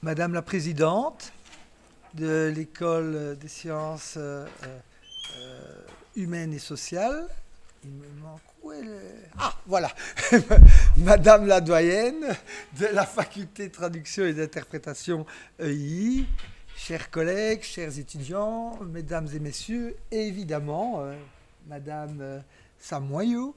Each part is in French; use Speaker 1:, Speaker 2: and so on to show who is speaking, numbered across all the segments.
Speaker 1: Madame la Présidente de l'École des sciences humaines et sociales, il me manque où elle est. Ah, voilà. Madame la doyenne de la Faculté de traduction et d'interprétation EI, chers collègues, chers étudiants, mesdames et messieurs, et évidemment, Madame Samoyau,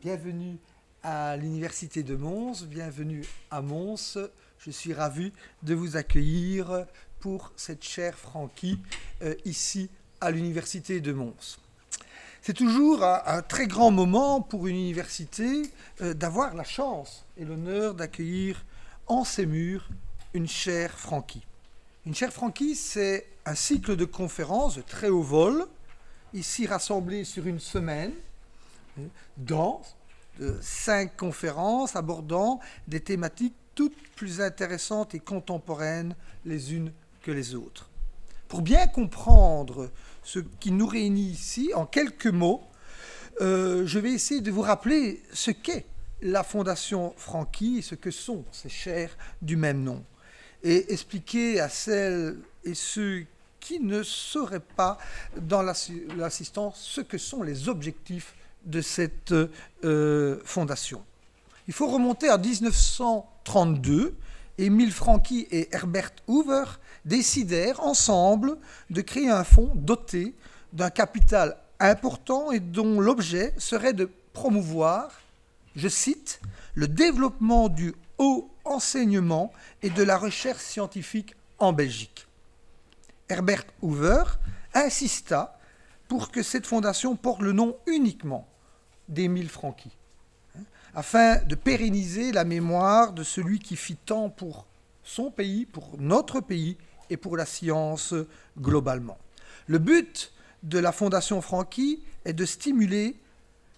Speaker 1: bienvenue à l'Université de Mons, bienvenue à Mons. Je suis ravi de vous accueillir pour cette chère Franquie ici à l'Université de Mons. C'est toujours un très grand moment pour une université d'avoir la chance et l'honneur d'accueillir en ses murs une chère Franquie. Une chère Franquie, c'est un cycle de conférences de très haut vol, ici rassemblées sur une semaine, dense, de 5 conférences abordant des thématiques toutes plus intéressantes et contemporaines les unes que les autres. Pour bien comprendre ce qui nous réunit ici, en quelques mots, je vais essayer de vous rappeler ce qu'est la Fondation Franquie et ce que sont ces chaires du même nom, et expliquer à celles et ceux qui ne sauraient pas dans l'assistance ce que sont les objectifs de cette fondation. Il faut remonter à 1932. Émile Franquie et Herbert Hoover décidèrent ensemble de créer un fonds doté d'un capital important et dont l'objet serait de promouvoir, je cite, le développement du haut enseignement et de la recherche scientifique en Belgique. Herbert Hoover insista pour que cette fondation porte le nom uniquement d'Émile Franquie, afin de pérenniser la mémoire de celui qui fit tant pour son pays, pour notre pays et pour la science globalement. Le but de la Fondation Franquie est de stimuler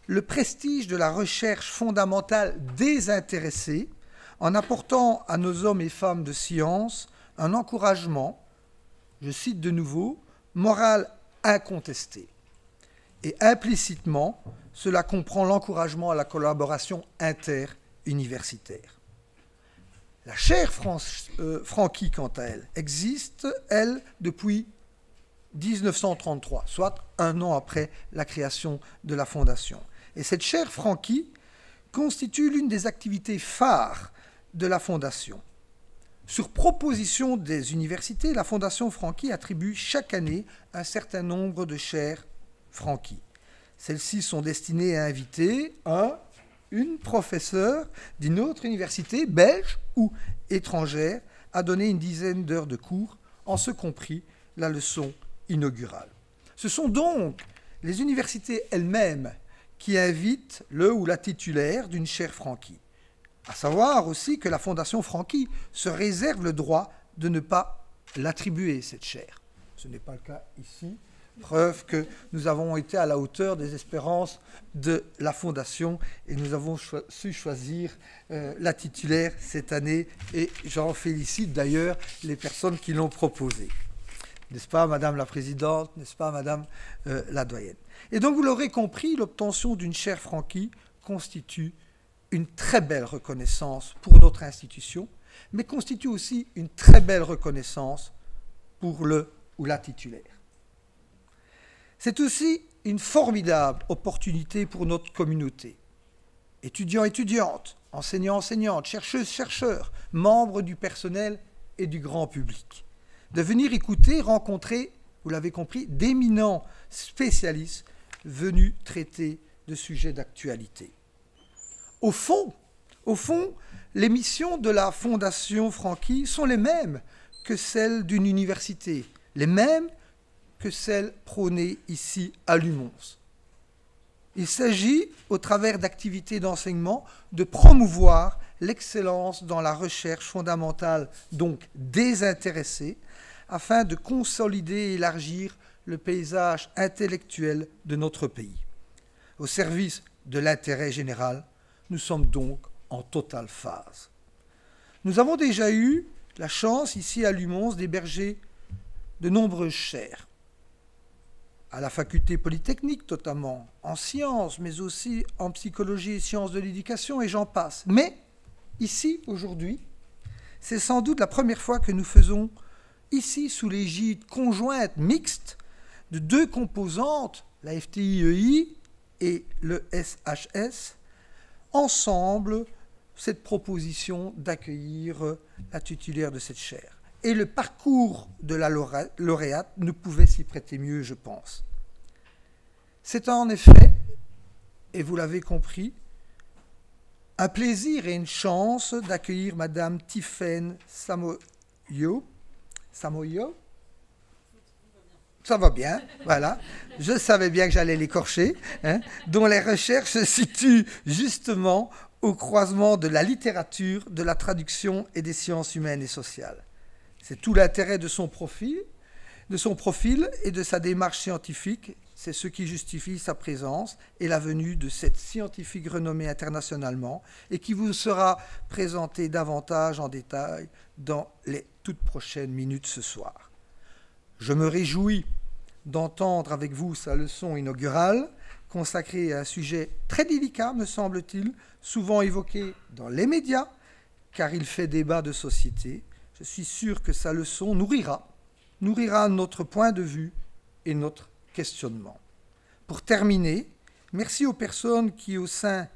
Speaker 1: le prestige de la recherche fondamentale désintéressée en apportant à nos hommes et femmes de science un encouragement, je cite de nouveau, moral incontesté. Et implicitement, cela comprend l'encouragement à la collaboration interuniversitaire. La chaire Franquie, quant à elle, existe, elle, depuis 1933, soit un an après la création de la Fondation. Et cette chaire Franquie constitue l'une des activités phares de la Fondation. Sur proposition des universités, la Fondation Franquie attribue chaque année un certain nombre de chaires Franquie. Celles-ci sont destinées à inviter une professeure d'une autre université, belge ou étrangère, à donner une dizaine d'heures de cours, en ce compris la leçon inaugurale. Ce sont donc les universités elles-mêmes qui invitent le ou la titulaire d'une chaire Franquie. À savoir aussi que la Fondation Franquie se réserve le droit de ne pas l'attribuer, cette chaire. Ce n'est pas le cas ici. Preuve que nous avons été à la hauteur des espérances de la Fondation et nous avons su choisir la titulaire cette année et j'en félicite d'ailleurs les personnes qui l'ont proposé. N'est-ce pas, Madame la Présidente? N'est-ce pas, Madame la Doyenne? Et donc, vous l'aurez compris, l'obtention d'une chaire Franquie constitue une très belle reconnaissance pour notre institution, mais constitue aussi une très belle reconnaissance pour le ou la titulaire. C'est aussi une formidable opportunité pour notre communauté. Étudiants, étudiantes, enseignants, enseignantes, chercheuses, chercheurs, membres du personnel et du grand public, de venir écouter, rencontrer, vous l'avez compris, d'éminents spécialistes venus traiter de sujets d'actualité. Au fond, les missions de la Fondation Franquie sont les mêmes que celles d'une université, les mêmes que celles prônées ici à l'UMONS. Il s'agit, au travers d'activités d'enseignement, de promouvoir l'excellence dans la recherche fondamentale, donc désintéressée, afin de consolider et élargir le paysage intellectuel de notre pays. Au service de l'intérêt général, nous sommes donc en totale phase. Nous avons déjà eu la chance, ici à l'UMONS, d'héberger de nombreuses chaires, à la faculté polytechnique notamment, en sciences, mais aussi en psychologie et sciences de l'éducation, et j'en passe. Mais, ici, aujourd'hui, C'est sans doute la première fois que nous faisons ici, sous l'égide conjointe mixte de deux composantes, la FTI-EI et le SHS, ensemble, cette proposition d'accueillir la titulaire de cette chaire. Et le parcours de la lauréate ne pouvait s'y prêter mieux, je pense. C'est en effet, et vous l'avez compris, un plaisir et une chance d'accueillir Madame Tiffaine Samoyo. Samoyo? Ça va bien, voilà. Je savais bien que j'allais l'écorcher, hein, dont les recherches se situent justement au croisement de la littérature, de la traduction et des sciences humaines et sociales. C'est tout l'intérêt de son profil et de sa démarche scientifique. C'est ce qui justifie sa présence et la venue de cette scientifique renommée internationalement et qui vous sera présentée davantage en détail dans les toutes prochaines minutes ce soir. Je me réjouis d'entendre avec vous sa leçon inaugurale consacrée à un sujet très délicat, me semble-t-il, souvent évoqué dans les médias, car il fait débat de société. Je suis sûr que sa leçon nourrira notre point de vue et notre questionnement. Pour terminer, merci aux personnes qui, au sein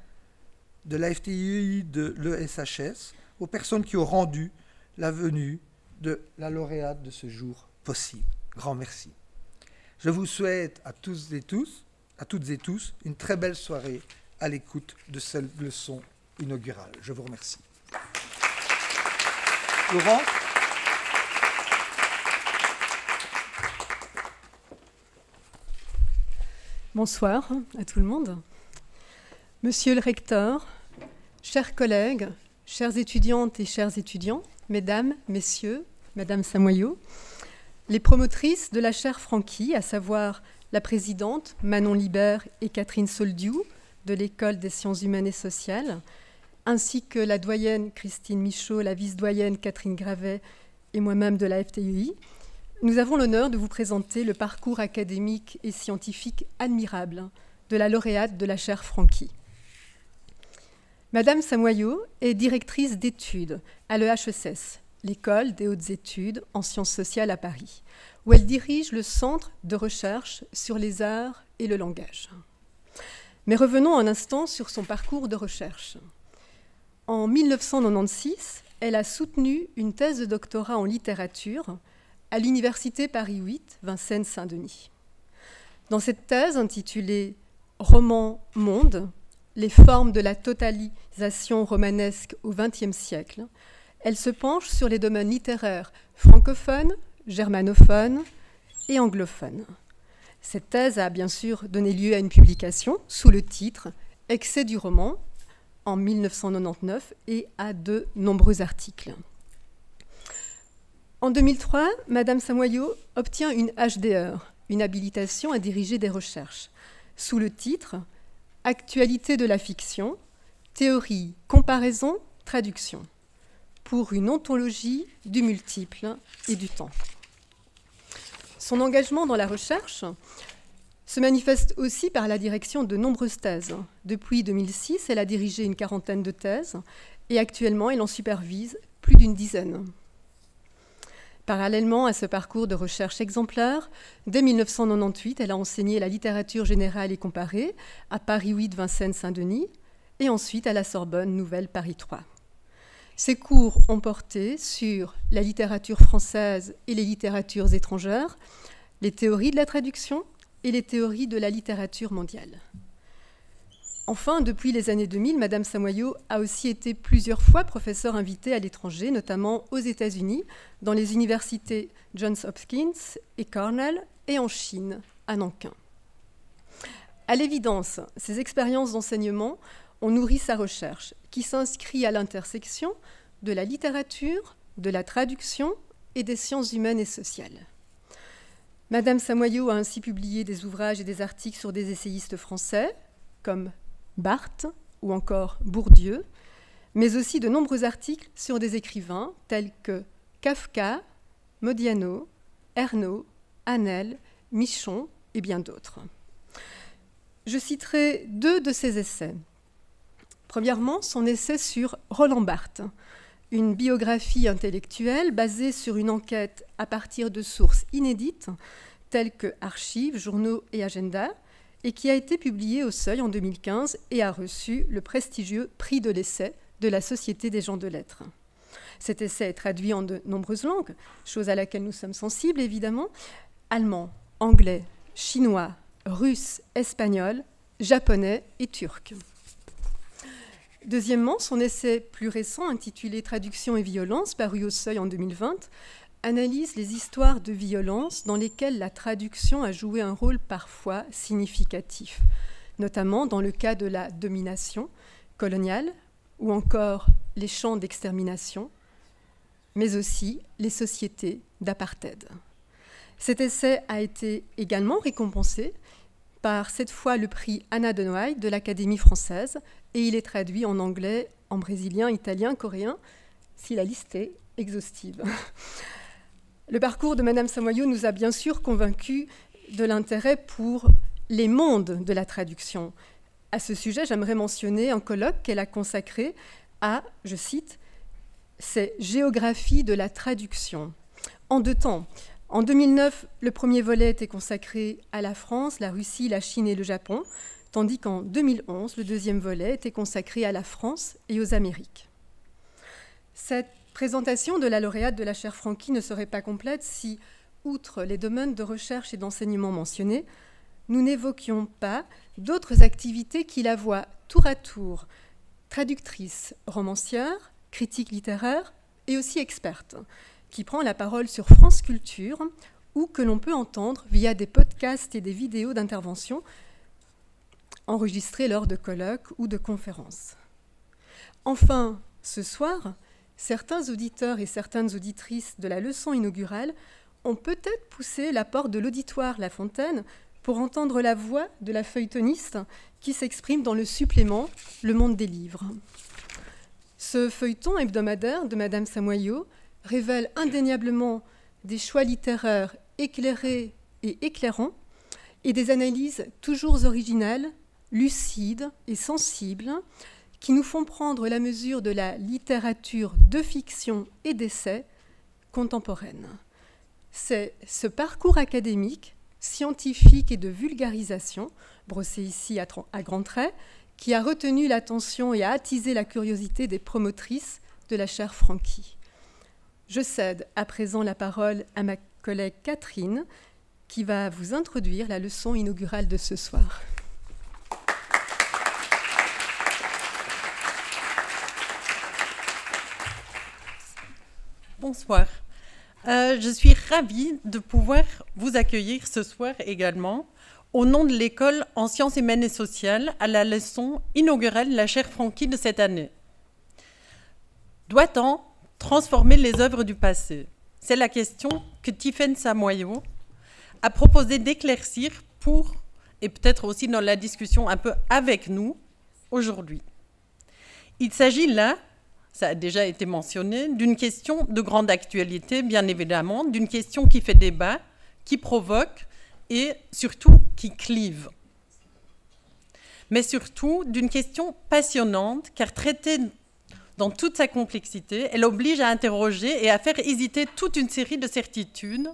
Speaker 1: de la FTI, de l'ESHS, aux personnes qui ont rendu la venue de la lauréate de ce jour possible. Grand merci. Je vous souhaite à toutes et tous, une très belle soirée à l'écoute de cette leçon inaugurale. Je vous remercie. Laurent ?
Speaker 2: Bonsoir à tout le monde. Monsieur le recteur, chers collègues, chères étudiantes et chers étudiants, mesdames, messieurs, madame Samoyo, les promotrices de la chaire Franqui, à savoir la présidente Manon Libert et Catherine Soldiou de l'École des sciences humaines et sociales, ainsi que la doyenne Christine Michaud, la vice-doyenne Catherine Gravet et moi-même de la FTI, nous avons l'honneur de vous présenter le parcours académique et scientifique admirable de la lauréate de la chaire Franqui. Madame Samoyo est directrice d'études à l'EHESS, l'École des hautes études en sciences sociales à Paris, où elle dirige le centre de recherche sur les arts et le langage. Mais revenons un instant sur son parcours de recherche. En 1996, elle a soutenu une thèse de doctorat en littérature à l'Université Paris 8, Vincennes-Saint-Denis. Dans cette thèse intitulée « Roman monde, les formes de la totalisation romanesque au XXe siècle », elle se penche sur les domaines littéraires francophones, germanophones et anglophones. Cette thèse a bien sûr donné lieu à une publication sous le titre « Excès du roman » en 1999 et à de nombreux articles. En 2003, Madame Samoyo obtient une HDR, une habilitation à diriger des recherches, sous le titre « Actualité de la fiction, théorie, comparaison, traduction » pour une ontologie du multiple et du temps. Son engagement dans la recherche se manifeste aussi par la direction de nombreuses thèses. Depuis 2006, elle a dirigé une quarantaine de thèses et actuellement, elle en supervise plus d'une dizaine. Parallèlement à ce parcours de recherche exemplaire, dès 1998, elle a enseigné la littérature générale et comparée à Paris 8, Vincennes-Saint-Denis et ensuite à la Sorbonne Nouvelle Paris 3. Ces cours ont porté sur la littérature française et les littératures étrangères, les théories de la traduction et les théories de la littérature mondiale. Enfin, depuis les années 2000, Madame Samoyo a aussi été plusieurs fois professeure invitée à l'étranger, notamment aux États-Unis, dans les universités Johns Hopkins et Cornell, et en Chine, à Nankin. À l'évidence, ces expériences d'enseignement ont nourri sa recherche, qui s'inscrit à l'intersection de la littérature, de la traduction et des sciences humaines et sociales. Madame Samoyo a ainsi publié des ouvrages et des articles sur des essayistes français, comme Barthes ou encore Bourdieu, mais aussi de nombreux articles sur des écrivains tels que Kafka, Modiano, Ernaud, Hanel, Michon et bien d'autres. Je citerai deux de ses essais. Premièrement, son essai sur Roland Barthes, une biographie intellectuelle basée sur une enquête à partir de sources inédites, telles que archives, journaux et agendas, et qui a été publiée au Seuil en 2015 et a reçu le prestigieux prix de l'essai de la Société des gens de lettres. Cet essai est traduit en de nombreuses langues, chose à laquelle nous sommes sensibles évidemment, allemand, anglais, chinois, russe, espagnol, japonais et turc. Deuxièmement, son essai plus récent, intitulé « Traduction et violence », paru au Seuil en 2020, analyse les histoires de violence dans lesquelles la traduction a joué un rôle parfois significatif, notamment dans le cas de la domination coloniale ou encore les champs d'extermination, mais aussi les sociétés d'apartheid. Cet essai a été également récompensé par cette fois le prix Anna de Noailles de l'Académie française, et il est traduit en anglais, en brésilien, italien, coréen, si la liste est exhaustive. Le parcours de Madame Samoyau nous a bien sûr convaincus de l'intérêt pour les mondes de la traduction. À ce sujet, j'aimerais mentionner un colloque qu'elle a consacré à, je cite, « ces géographies de la traduction ». En 2 temps. En 2009, le premier volet était consacré à la France, la Russie, la Chine et le Japon, tandis qu'en 2011, le deuxième volet était consacré à la France et aux Amériques. Cette présentation de la lauréate de la chaire Franqui ne serait pas complète si, outre les domaines de recherche et d'enseignement mentionnés, nous n'évoquions pas d'autres activités qui la voient tour à tour traductrice, romancière, critique littéraire et aussi experte, qui prend la parole sur France Culture ou que l'on peut entendre via des podcasts et des vidéos d'intervention enregistrées lors de colloques ou de conférences. Enfin, ce soir, certains auditeurs et certaines auditrices de la leçon inaugurale ont peut-être poussé la porte de l'auditoire La Fontaine pour entendre la voix de la feuilletoniste qui s'exprime dans le supplément Le Monde des livres. Ce feuilleton hebdomadaire de Madame Samoyau révèle indéniablement des choix littéraires éclairés et éclairants et des analyses toujours originales, lucides et sensibles qui nous font prendre la mesure de la littérature de fiction et d'essai contemporaine. C'est ce parcours académique, scientifique et de vulgarisation, brossé ici à grands traits, qui a retenu l'attention et a attisé la curiosité des promotrices de la chaire Franqui. Je cède à présent la parole à ma collègue Catherine, qui va vous introduire la leçon inaugurale de ce soir.
Speaker 3: Bonsoir. Je suis ravie de pouvoir vous accueillir ce soir également au nom de l'école en sciences humaines et sociales à la leçon inaugurale de la chaire Franqui de cette année. Doit-on transformer les œuvres du passé? C'est la question que Tiffaine Samoyau a proposé d'éclaircir pour, et peut-être aussi dans la discussion un peu avec nous, aujourd'hui. Il s'agit là, ça a déjà été mentionné, d'une question de grande actualité, bien évidemment, d'une question qui fait débat, qui provoque et surtout qui clive. Mais surtout d'une question passionnante, car traitée dans toute sa complexité, elle oblige à interroger et à faire hésiter toute une série de certitudes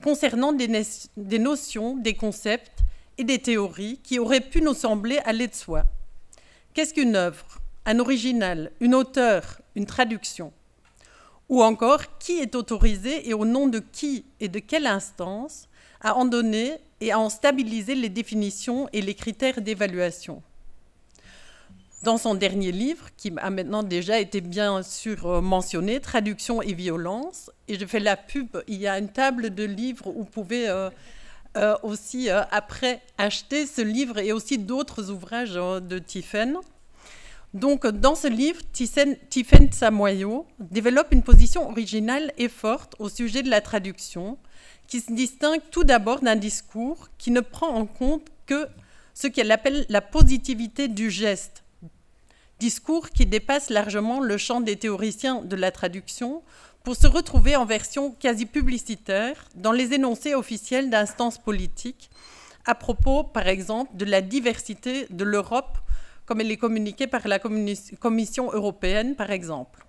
Speaker 3: concernant des notions, des concepts et des théories qui auraient pu nous sembler aller de soi. Qu'est-ce qu'une œuvre? Un original, une auteure, une traduction? Ou encore, qui est autorisé et au nom de qui et de quelle instance à en donner et à en stabiliser les définitions et les critères d'évaluation? Dans son dernier livre, qui a maintenant déjà été bien sûr mentionné, Traduction et violence, et je fais la pub, il y a une table de livres où vous pouvez aussi après acheter ce livre et aussi d'autres ouvrages de Tiffaine. Donc, dans ce livre, Tiffaine Samoyau développe une position originale et forte au sujet de la traduction, qui se distingue tout d'abord d'un discours qui ne prend en compte que ce qu'elle appelle la positivité du geste, discours qui dépasse largement le champ des théoriciens de la traduction pour se retrouver en version quasi publicitaire dans les énoncés officiels d'instances politiques à propos, par exemple, de la diversité de l'Europe comme elle est communiquée par la Commission européenne, par exemple.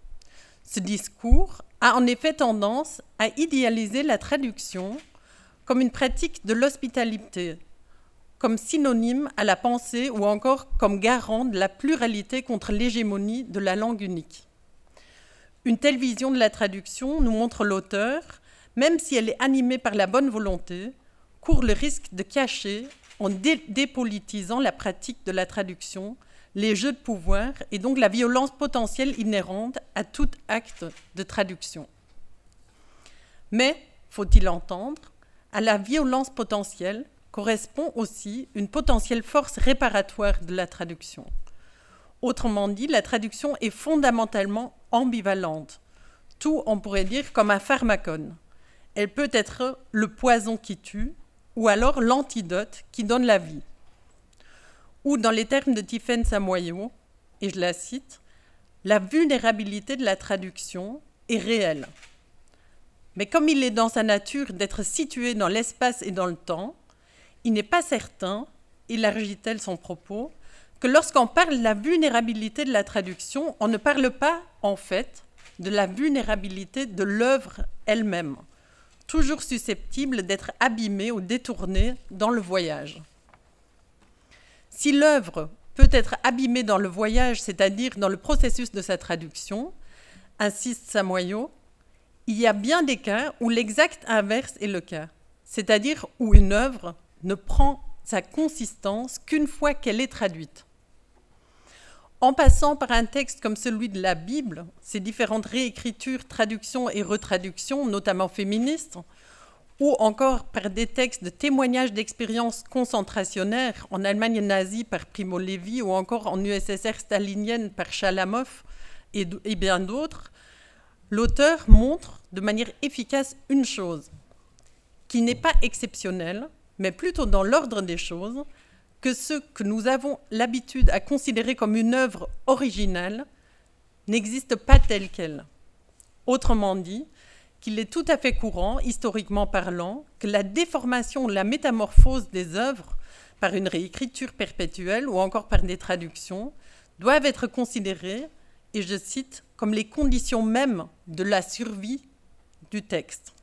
Speaker 3: Ce discours a en effet tendance à idéaliser la traduction comme une pratique de l'hospitalité, comme synonyme à la pensée ou encore comme garant de la pluralité contre l'hégémonie de la langue unique. Une telle vision de la traduction, nous montre l'auteur, même si elle est animée par la bonne volonté, court le risque de cacher, en dépolitisant la pratique de la traduction, les jeux de pouvoir et donc la violence potentielle inhérente à tout acte de traduction. Mais, faut-il entendre, à la violence potentielle correspond aussi une potentielle force réparatoire de la traduction. Autrement dit, la traduction est fondamentalement ambivalente. Tout, on pourrait dire, comme un pharmacone. Elle peut être le poison qui tue, ou alors l'antidote qui donne la vie. Ou, dans les termes de Tiffaine Samoyo, et je la cite, « La vulnérabilité de la traduction est réelle. Mais comme il est dans sa nature d'être situé dans l'espace et dans le temps, il n'est pas certain, élargit-elle son propos, que lorsqu'on parle de la vulnérabilité de la traduction, on ne parle pas, en fait, de la vulnérabilité de l'œuvre elle-même, toujours susceptible d'être abîmée ou détournée dans le voyage. Si l'œuvre peut être abîmée dans le voyage, c'est-à-dire dans le processus de sa traduction, insiste Samoyo, il y a bien des cas où l'exact inverse est le cas, c'est-à-dire où une œuvre ne prend sa consistance qu'une fois qu'elle est traduite. En passant par un texte comme celui de la Bible, ses différentes réécritures, traductions et retraductions, notamment féministes, ou encore par des textes de témoignages d'expériences concentrationnaires en Allemagne nazie par Primo Levi ou encore en USSR stalinienne par Chalamov et bien d'autres, l'auteur montre de manière efficace une chose, qui n'est pas exceptionnelle, mais plutôt dans l'ordre des choses, que ce que nous avons l'habitude à considérer comme une œuvre originale n'existe pas telle qu'elle. Autrement dit, qu'il est tout à fait courant, historiquement parlant, que la déformation ou la métamorphose des œuvres par une réécriture perpétuelle ou encore par des traductions doivent être considérées, et je cite, comme les conditions mêmes de la survie du texte.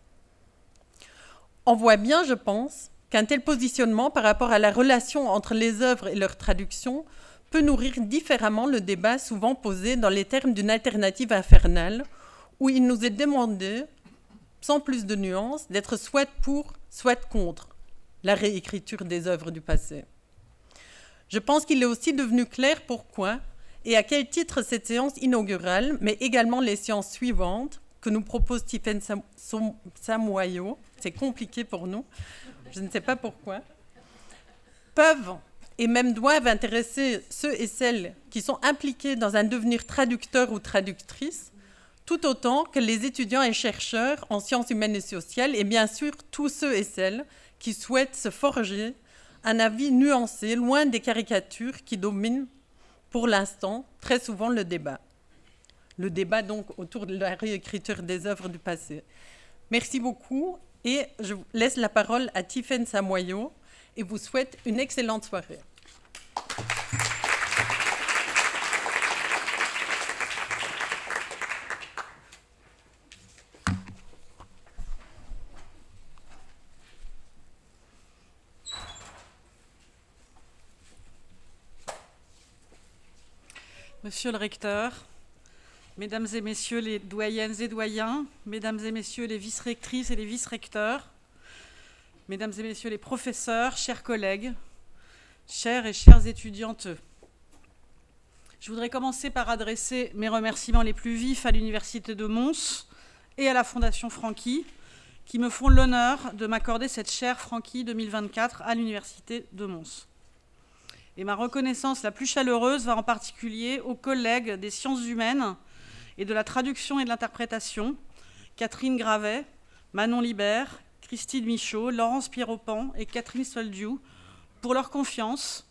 Speaker 3: On voit bien, je pense, qu'un tel positionnement par rapport à la relation entre les œuvres et leur traduction peut nourrir différemment le débat souvent posé dans les termes d'une alternative infernale, où il nous est demandé, sans plus de nuances, d'être soit pour, soit contre la réécriture des œuvres du passé. Je pense qu'il est aussi devenu clair pourquoi et à quel titre cette séance inaugurale, mais également les séances suivantes que nous propose Tiffaine Samoyo, c'est compliqué pour nous, je ne sais pas pourquoi, peuvent et même doivent intéresser ceux et celles qui sont impliqués dans un devenir traducteur ou traductrice, tout autant que les étudiants et chercheurs en sciences humaines et sociales, et bien sûr tous ceux et celles qui souhaitent se forger un avis nuancé, loin des caricatures qui dominent pour l'instant très souvent le débat. Le débat donc autour de la réécriture des œuvres du passé. Merci beaucoup et je laisse la parole à Tiffaine Samoyo et vous souhaite une excellente soirée.
Speaker 4: Monsieur le recteur, mesdames et messieurs les doyennes et doyens, mesdames et messieurs les vice-rectrices et les vice-recteurs, mesdames et messieurs les professeurs, chers collègues, chères et chères étudiantes, je voudrais commencer par adresser mes remerciements les plus vifs à l'Université de Mons et à la Fondation Franqui, qui me font l'honneur de m'accorder cette chaire Franqui 2024 à l'Université de Mons. Et ma reconnaissance la plus chaleureuse va en particulier aux collègues des sciences humaines et de la traduction et de l'interprétation, Catherine Gravet, Manon Libert, Christine Michaud, Laurence Pieropan et Catherine Soldiou, pour leur confiance,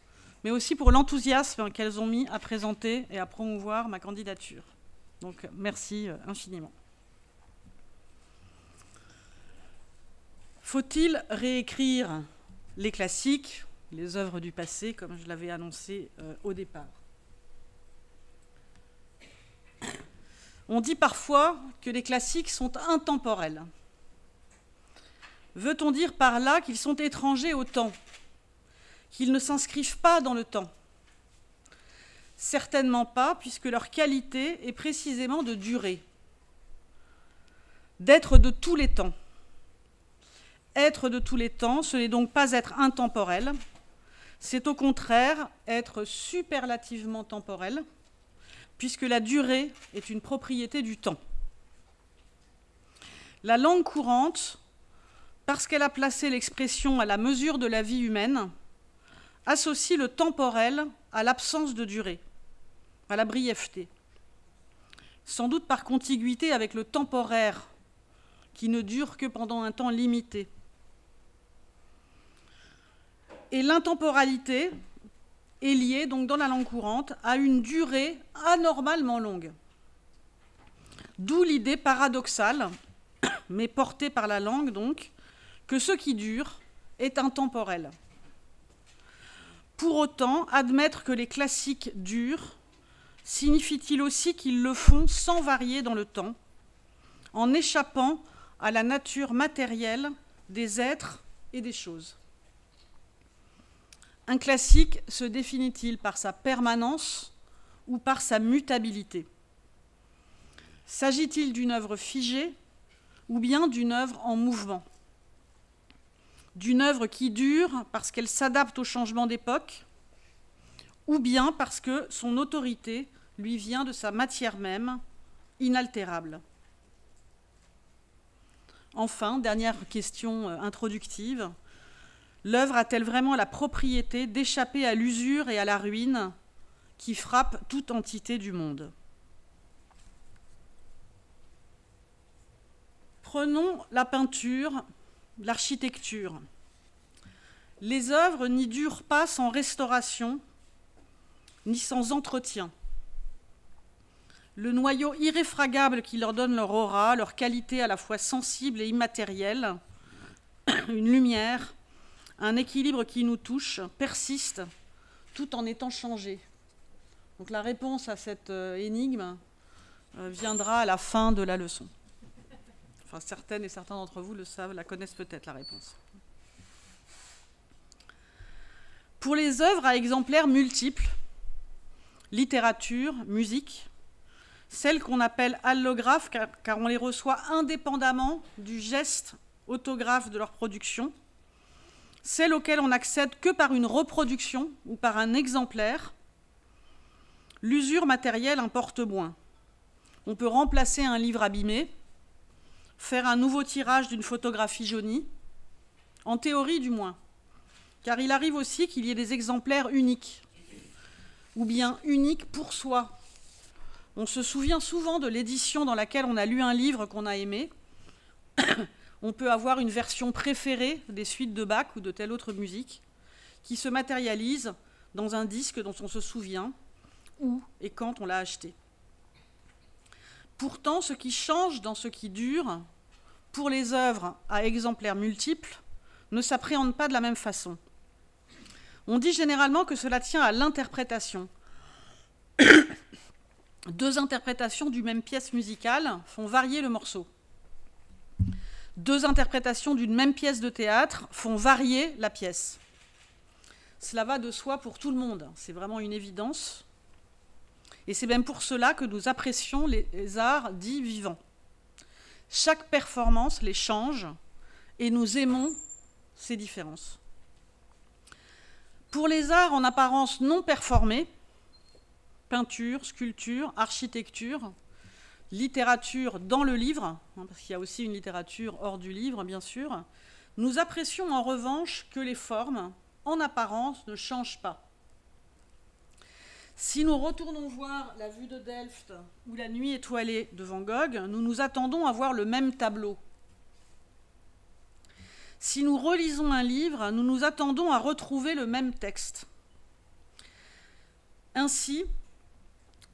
Speaker 4: mais aussi pour l'enthousiasme qu'elles ont mis à présenter et à promouvoir ma candidature. Donc merci infiniment. Faut-il réécrire les classiques, les œuvres du passé, comme je l'avais annoncé au départ? On dit parfois que les classiques sont intemporels. Veut-on dire par là qu'ils sont étrangers au temps, qu'ils ne s'inscrivent pas dans le temps? Certainement pas, puisque leur qualité est précisément de durer, d'être de tous les temps. Être de tous les temps, ce n'est donc pas être intemporel, c'est au contraire être superlativement temporel, puisque la durée est une propriété du temps. La langue courante, parce qu'elle a placé l'expression à la mesure de la vie humaine, associe le temporel à l'absence de durée, à la brièveté, sans doute par contiguïté avec le temporaire, qui ne dure que pendant un temps limité. Et l'intemporalité est liée, donc dans la langue courante, à une durée anormalement longue. D'où l'idée paradoxale, mais portée par la langue donc, que ce qui dure est intemporel. Pour autant, admettre que les classiques durent signifie-t-il aussi qu'ils le font sans varier dans le temps, en échappant à la nature matérielle des êtres et des choses? Un classique se définit-il par sa permanence ou par sa mutabilité? S'agit-il d'une œuvre figée ou bien d'une œuvre en mouvement? D'une œuvre qui dure parce qu'elle s'adapte au changement d'époque, ou bien parce que son autorité lui vient de sa matière même, inaltérable? Enfin, dernière question introductive, l'œuvre a-t-elle vraiment la propriété d'échapper à l'usure et à la ruine qui frappent toute entité du monde? Prenons la peinture, l'architecture. Les œuvres n'y durent pas sans restauration, ni sans entretien. Le noyau irréfragable qui leur donne leur aura, leur qualité à la fois sensible et immatérielle, une lumière, un équilibre qui nous touche, persiste tout en étant changé. Donc la réponse à cette énigme viendra à la fin de la leçon. Enfin, certaines et certains d'entre vous le savent, la connaissent peut-être, la réponse. Pour les œuvres à exemplaires multiples, littérature, musique, celles qu'on appelle allographes, car on les reçoit indépendamment du geste autographe de leur production, celles auxquelles on n'accède que par une reproduction ou par un exemplaire, l'usure matérielle importe moins. On peut remplacer un livre abîmé, faire un nouveau tirage d'une photographie jaunie, en théorie du moins, car il arrive aussi qu'il y ait des exemplaires uniques, ou bien uniques pour soi. On se souvient souvent de l'édition dans laquelle on a lu un livre qu'on a aimé. On peut avoir une version préférée des suites de Bach ou de telle autre musique qui se matérialise dans un disque dont on se souvient, où et quand on l'a acheté. Pourtant, ce qui change dans ce qui dure, pour les œuvres à exemplaires multiples, ne s'appréhende pas de la même façon. On dit généralement que cela tient à l'interprétation. Deux interprétations d'une même pièce musicale font varier le morceau. Deux interprétations d'une même pièce de théâtre font varier la pièce. Cela va de soi pour tout le monde, c'est vraiment une évidence. Et c'est même pour cela que nous apprécions les arts dits vivants. Chaque performance les change et nous aimons ces différences. Pour les arts en apparence non performés, peinture, sculpture, architecture, littérature dans le livre, parce qu'il y a aussi une littérature hors du livre, bien sûr, nous apprécions en revanche que les formes, en apparence, ne changent pas. Si nous retournons voir La Vue de Delft ou La Nuit étoilée de Van Gogh, nous nous attendons à voir le même tableau. Si nous relisons un livre, nous nous attendons à retrouver le même texte. Ainsi,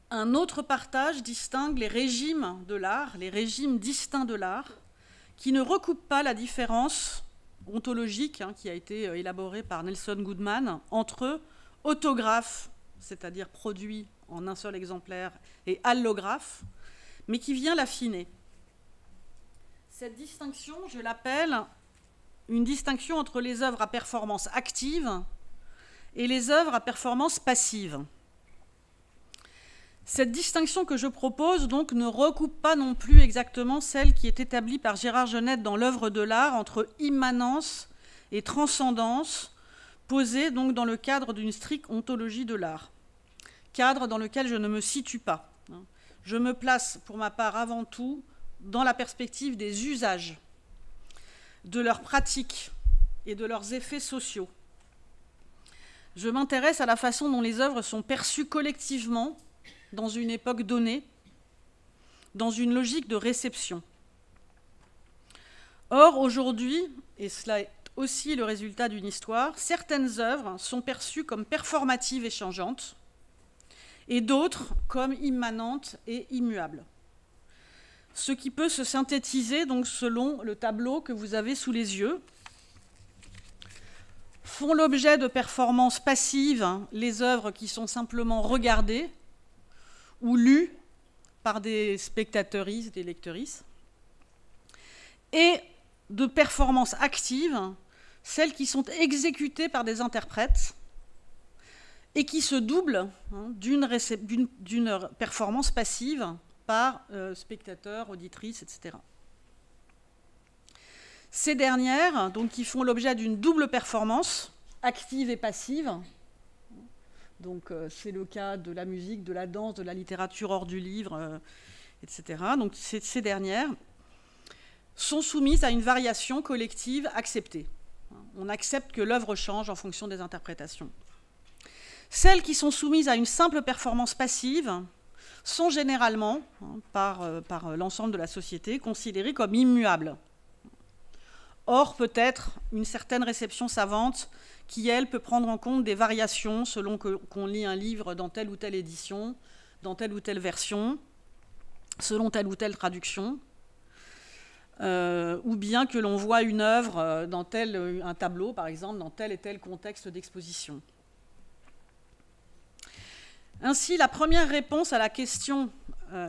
Speaker 4: un autre partage distingue les régimes de l'art, les régimes distincts de l'art, qui ne recoupent pas la différence ontologique qui a été élaborée par Nelson Goodman entre autographe, c'est-à-dire produit en un seul exemplaire, et allographe, mais qui vient l'affiner. Cette distinction, je l'appelle une distinction entre les œuvres à performance active et les œuvres à performance passive. Cette distinction que je propose donc ne recoupe pas non plus exactement celle qui est établie par Gérard Genette dans l'œuvre de l'art entre immanence et transcendance, posée donc dans le cadre d'une stricte ontologie de l'art, cadre dans lequel je ne me situe pas. Je me place pour ma part avant tout dans la perspective des usages, de leurs pratiques et de leurs effets sociaux. Je m'intéresse à la façon dont les œuvres sont perçues collectivement dans une époque donnée, dans une logique de réception. Or, aujourd'hui, et cela est aussi le résultat d'une histoire, certaines œuvres sont perçues comme performatives et changeantes, et d'autres comme immanentes et immuables. Ce qui peut se synthétiser donc selon le tableau que vous avez sous les yeux. Font l'objet de performances passives les œuvres qui sont simplement regardées ou lues par des spectateuristes, des lectrices, et de performances actives, celles qui sont exécutées par des interprètes et qui se doublent d'une performance passive par spectateurs, auditrices, etc. Ces dernières, donc, qui font l'objet d'une double performance, active et passive, donc c'est le cas de la musique, de la danse, de la littérature hors du livre, etc. Donc ces dernières sont soumises à une variation collective acceptée. On accepte que l'œuvre change en fonction des interprétations. Celles qui sont soumises à une simple performance passive sont généralement, par l'ensemble de la société, considérées comme immuables. Or, peut-être une certaine réception savante qui, elle, peut prendre en compte des variations selon qu'on lit un livre dans telle ou telle édition, dans telle ou telle version, selon telle ou telle traduction, ou bien que l'on voit une œuvre dans un tableau, par exemple, dans tel et tel contexte d'exposition. Ainsi, la première réponse à la question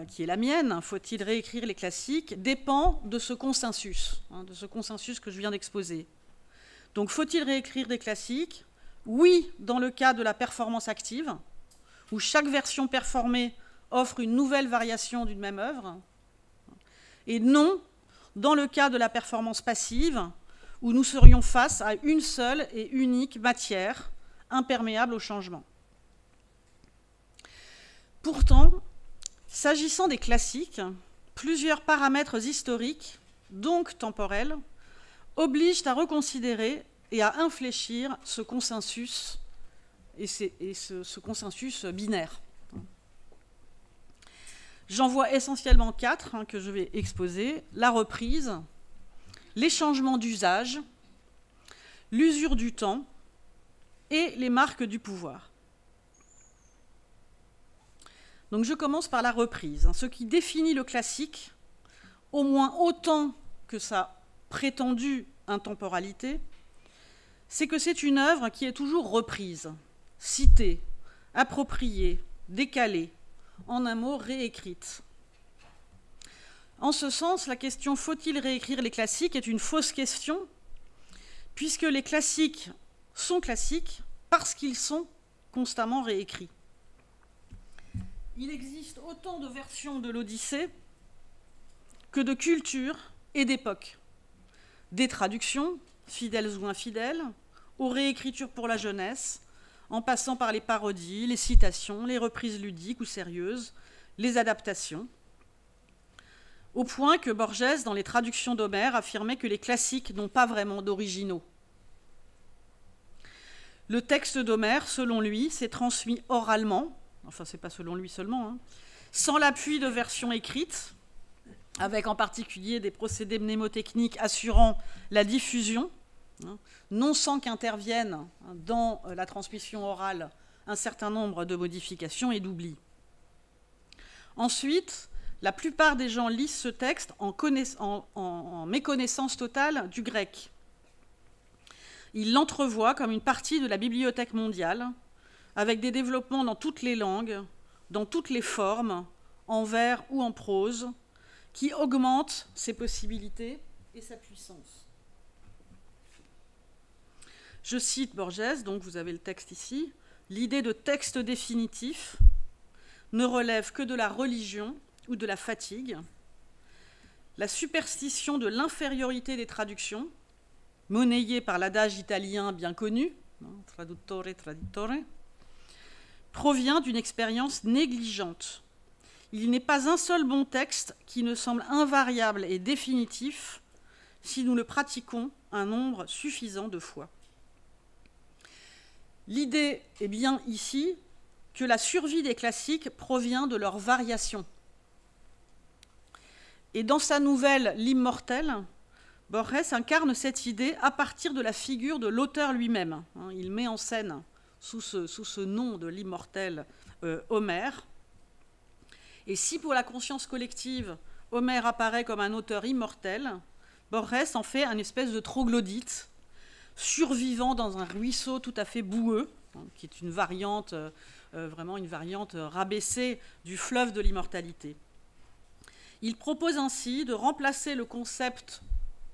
Speaker 4: qui est la mienne, faut-il réécrire les classiques, dépend de ce consensus que je viens d'exposer. Donc, faut-il réécrire des classiques? Oui, dans le cas de la performance active, où chaque version performée offre une nouvelle variation d'une même œuvre, et non, dans le cas de la performance passive, où nous serions face à une seule et unique matière, imperméable au changement. Pourtant, s'agissant des classiques, plusieurs paramètres historiques, donc temporels, obligent à reconsidérer et à infléchir ce consensus, ce consensus binaire. J'en vois essentiellement 4 que je vais exposer: la reprise, les changements d'usage, l'usure du temps et les marques du pouvoir. Donc je commence par la reprise. Ce qui définit le classique, au moins autant que sa prétendue intemporalité, c'est que c'est une œuvre qui est toujours reprise, citée, appropriée, décalée, en un mot, réécrite. En ce sens, la question « faut-il réécrire les classiques ?» est une fausse question, puisque les classiques sont classiques parce qu'ils sont constamment réécrits. Il existe autant de versions de l'Odyssée que de cultures et d'époques. Des traductions, fidèles ou infidèles, aux réécritures pour la jeunesse, en passant par les parodies, les citations, les reprises ludiques ou sérieuses, les adaptations, au point que Borges, dans les traductions d'Homère, affirmait que les classiques n'ont pas vraiment d'originaux. Le texte d'Homère, selon lui, s'est transmis oralement, enfin c'est pas selon lui seulement, sans l'appui de versions écrites, avec en particulier des procédés mnémotechniques assurant la diffusion, non sans qu'interviennent dans la transmission orale un certain nombre de modifications et d'oublis. Ensuite, la plupart des gens lisent ce texte en méconnaissance totale du grec. Ils l'entrevoient comme une partie de la bibliothèque mondiale, avec des développements dans toutes les langues, dans toutes les formes, en vers ou en prose, qui augmente ses possibilités et sa puissance. Je cite Borges, donc vous avez le texte ici, « L'idée de texte définitif ne relève que de la religion ou de la fatigue. La superstition de l'infériorité des traductions, monnayée par l'adage italien bien connu, traduttore, traditore, provient d'une expérience négligente. Il n'est pas un seul bon texte qui ne semble invariable et définitif si nous le pratiquons un nombre suffisant de fois. » L'idée est bien ici que la survie des classiques provient de leur variation. Et dans sa nouvelle « L'Immortel », Borges incarne cette idée à partir de la figure de l'auteur lui-même. Il met en scène, sous ce nom de l'immortel, Homère. Et si pour la conscience collective, Homère apparaît comme un auteur immortel, Borges en fait une espèce de troglodyte, survivant dans un ruisseau tout à fait boueux, qui est une variante, vraiment une variante rabaissée du fleuve de l'immortalité. Il propose ainsi de remplacer le concept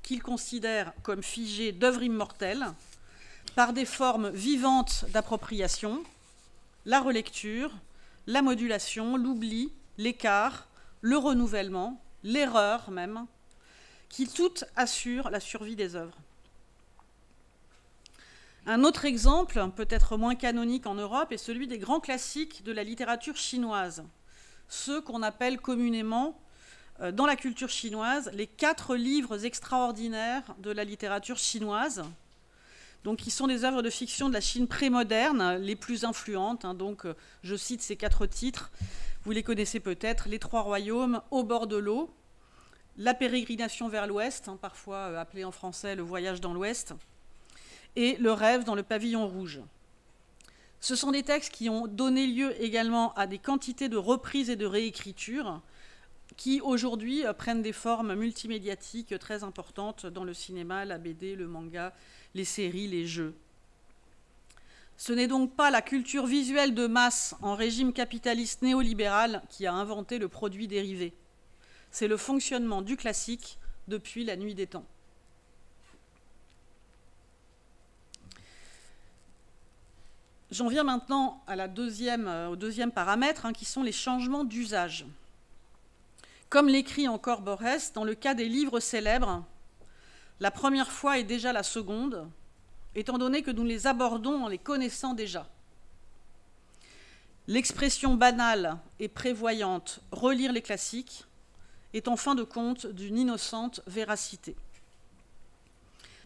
Speaker 4: qu'il considère comme figé d'œuvre immortelle par des formes vivantes d'appropriation, la relecture, la modulation, l'oubli, l'écart, le renouvellement, l'erreur même, qui toutes assurent la survie des œuvres. Un autre exemple, peut-être moins canonique en Europe, est celui des grands classiques de la littérature chinoise, ceux qu'on appelle communément, dans la culture chinoise, les 4 livres extraordinaires de la littérature chinoise, donc qui sont des œuvres de fiction de la Chine prémoderne, les plus influentes. Donc, je cite ces 4 titres, vous les connaissez peut-être, Les 3 royaumes, Au bord de l'eau, La pérégrination vers l'ouest, parfois appelé en français Le voyage dans l'ouest, et Le rêve dans le pavillon rouge. Ce sont des textes qui ont donné lieu également à des quantités de reprises et de réécritures qui, aujourd'hui, prennent des formes multimédiatiques très importantes dans le cinéma, la BD, le manga, les séries, les jeux. Ce n'est donc pas la culture visuelle de masse en régime capitaliste néolibéral qui a inventé le produit dérivé. C'est le fonctionnement du classique depuis la nuit des temps. J'en viens maintenant à au deuxième paramètre, qui sont les changements d'usage. Comme l'écrit encore Borges, dans le cas des livres célèbres, la première fois est déjà la seconde, étant donné que nous les abordons en les connaissant déjà. L'expression banale et prévoyante « relire les classiques » est en fin de compte d'une innocente véracité.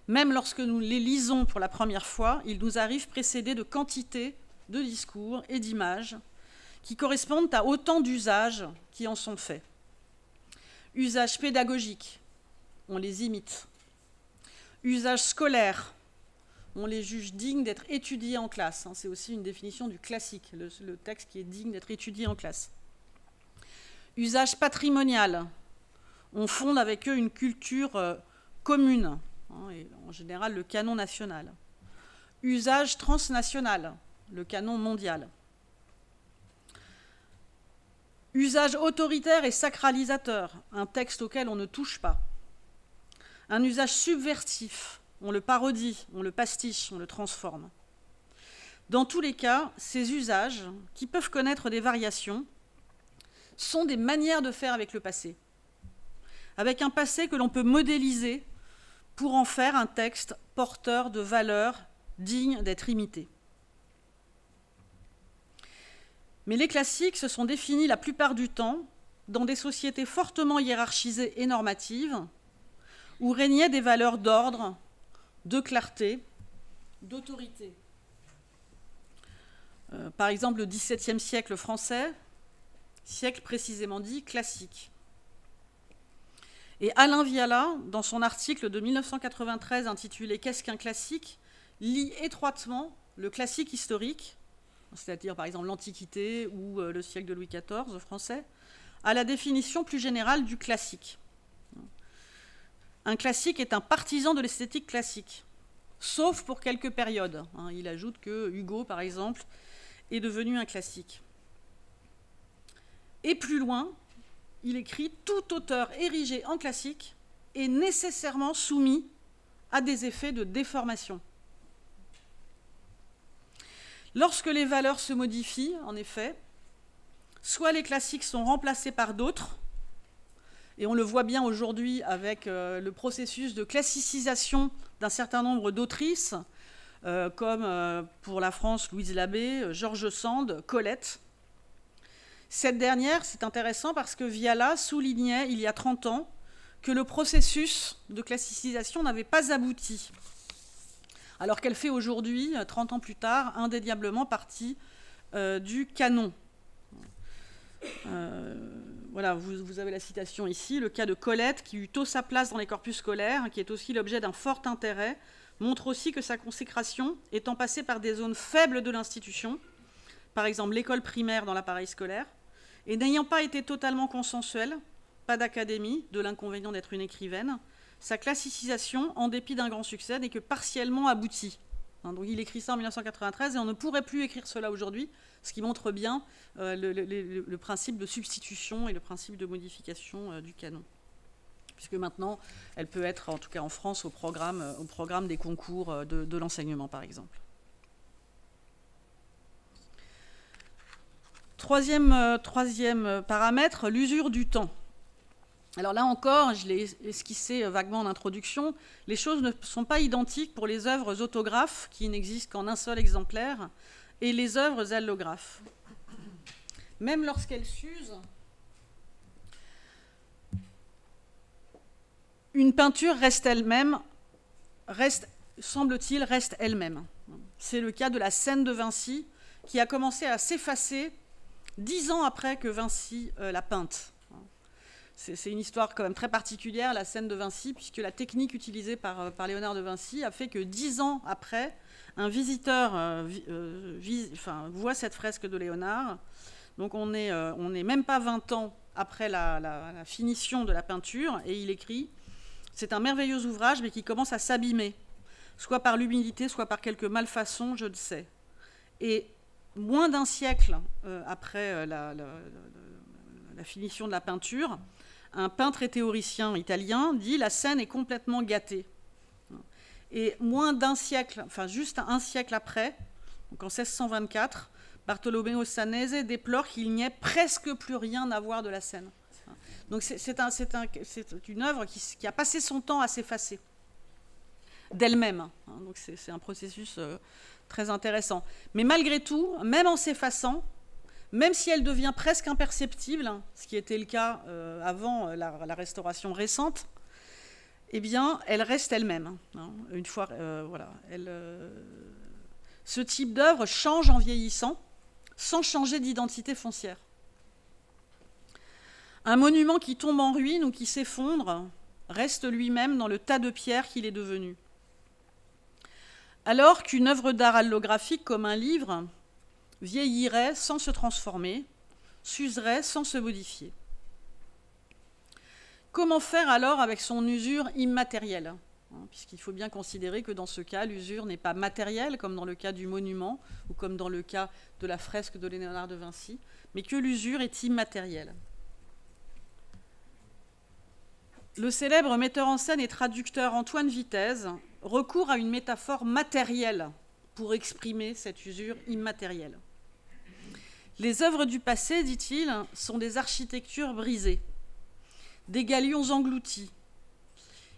Speaker 4: Même lorsque nous les lisons pour la première fois, il nous arrive précédés de quantités de discours et d'images qui correspondent à autant d'usages qui en sont faits. Usages pédagogiques, on les imite. Usages scolaires, on les juge dignes d'être étudiés en classe. C'est aussi une définition du classique, le texte qui est digne d'être étudié en classe. Usage patrimonial, on fonde avec eux une culture commune, et en général le canon national. Usage transnational, le canon mondial. Usage autoritaire et sacralisateur, un texte auquel on ne touche pas. Un usage subversif, on le parodie, on le pastiche, on le transforme. Dans tous les cas, ces usages, qui peuvent connaître des variations, sont des manières de faire avec le passé. Avec un passé que l'on peut modéliser pour en faire un texte porteur de valeurs dignes d'être imité. Mais les classiques se sont définis la plupart du temps dans des sociétés fortement hiérarchisées et normatives, où régnaient des valeurs d'ordre, de clarté, d'autorité. Par exemple, le XVIIe siècle français, siècle précisément dit classique. Et Alain Viala, dans son article de 1993 intitulé « Qu'est-ce qu'un classique ?», lie étroitement le classique historique, c'est-à-dire par exemple l'Antiquité ou le siècle de Louis XIV français, à la définition plus générale du classique. Un classique est un partisan de l'esthétique classique, sauf pour quelques périodes. Il ajoute que Hugo, par exemple, est devenu un classique. Et plus loin, il écrit « Tout auteur érigé en classique est nécessairement soumis à des effets de déformation ». Lorsque les valeurs se modifient, en effet, soit les classiques sont remplacés par d'autres, et on le voit bien aujourd'hui avec le processus de classicisation d'un certain nombre d'autrices, comme pour la France, Louise Labbé, George Sand, Colette. Cette dernière, c'est intéressant parce que Viala soulignait, il y a 30 ans, que le processus de classicisation n'avait pas abouti, alors qu'elle fait aujourd'hui, 30 ans plus tard, indéniablement partie du canon. Voilà, vous avez la citation ici, le cas de Colette, qui eut tôt sa place dans les corpus scolaires, qui est aussi l'objet d'un fort intérêt, montre aussi que sa consécration, étant passée par des zones faibles de l'institution, par exemple l'école primaire dans l'appareil scolaire, et n'ayant pas été totalement consensuelle, pas d'académie, de l'inconvénient d'être une écrivaine, sa classicisation, en dépit d'un grand succès, n'est que partiellement aboutie. Donc il écrit ça en 1993 et on ne pourrait plus écrire cela aujourd'hui, ce qui montre bien le principe de substitution et le principe de modification du canon. Puisque maintenant, elle peut être, en tout cas en France, au programme des concours de l'enseignement, par exemple. Troisième paramètre, l'usure du temps. Alors là encore, je l'ai esquissé vaguement en introduction, les choses ne sont pas identiques pour les œuvres autographes, qui n'existent qu'en un seul exemplaire, et les œuvres allographes. Même lorsqu'elles s'usent, une peinture reste elle-même, semble-t-il, reste elle-même. C'est le cas de la scène de Vinci, qui a commencé à s'effacer 10 ans après que Vinci l'a peinte. C'est une histoire quand même très particulière, la scène de Vinci, puisque la technique utilisée par Léonard de Vinci a fait que 10 ans après, un visiteur voit cette fresque de Léonard. Donc on n'est même pas 20 ans après la finition de la peinture, et il écrit « C'est un merveilleux ouvrage, mais qui commence à s'abîmer, soit par l'humidité, soit par quelque malfaçon, je ne sais. » Et moins d'un siècle après la finition de la peinture, un peintre et théoricien italien dit « La scène est complètement gâtée ». Et moins d'un siècle, enfin juste un siècle après, donc en 1624, Bartolomeo Sanese déplore qu'il n'y ait presque plus rien à voir de la scène. Donc c'est une œuvre qui a passé son temps à s'effacer d'elle-même. Donc c'est un processus très intéressant. Mais malgré tout, même en s'effaçant, même si elle devient presque imperceptible, ce qui était le cas avant la restauration récente, eh bien, elle reste elle-même. Une fois, voilà, ce type d'œuvre change en vieillissant, sans changer d'identité foncière. Un monument qui tombe en ruine ou qui s'effondre reste lui-même dans le tas de pierres qu'il est devenu. Alors qu'une œuvre d'art allographique comme un livre vieillirait sans se transformer, s'userait sans se modifier. Comment faire alors avec son usure immatérielle ? Puisqu'il faut bien considérer que dans ce cas, l'usure n'est pas matérielle, comme dans le cas du monument, ou comme dans le cas de la fresque de Léonard de Vinci, mais que l'usure est immatérielle. Le célèbre metteur en scène et traducteur Antoine Vitez recourt à une métaphore matérielle pour exprimer cette usure immatérielle. Les œuvres du passé, dit-il, sont des architectures brisées, des galions engloutis,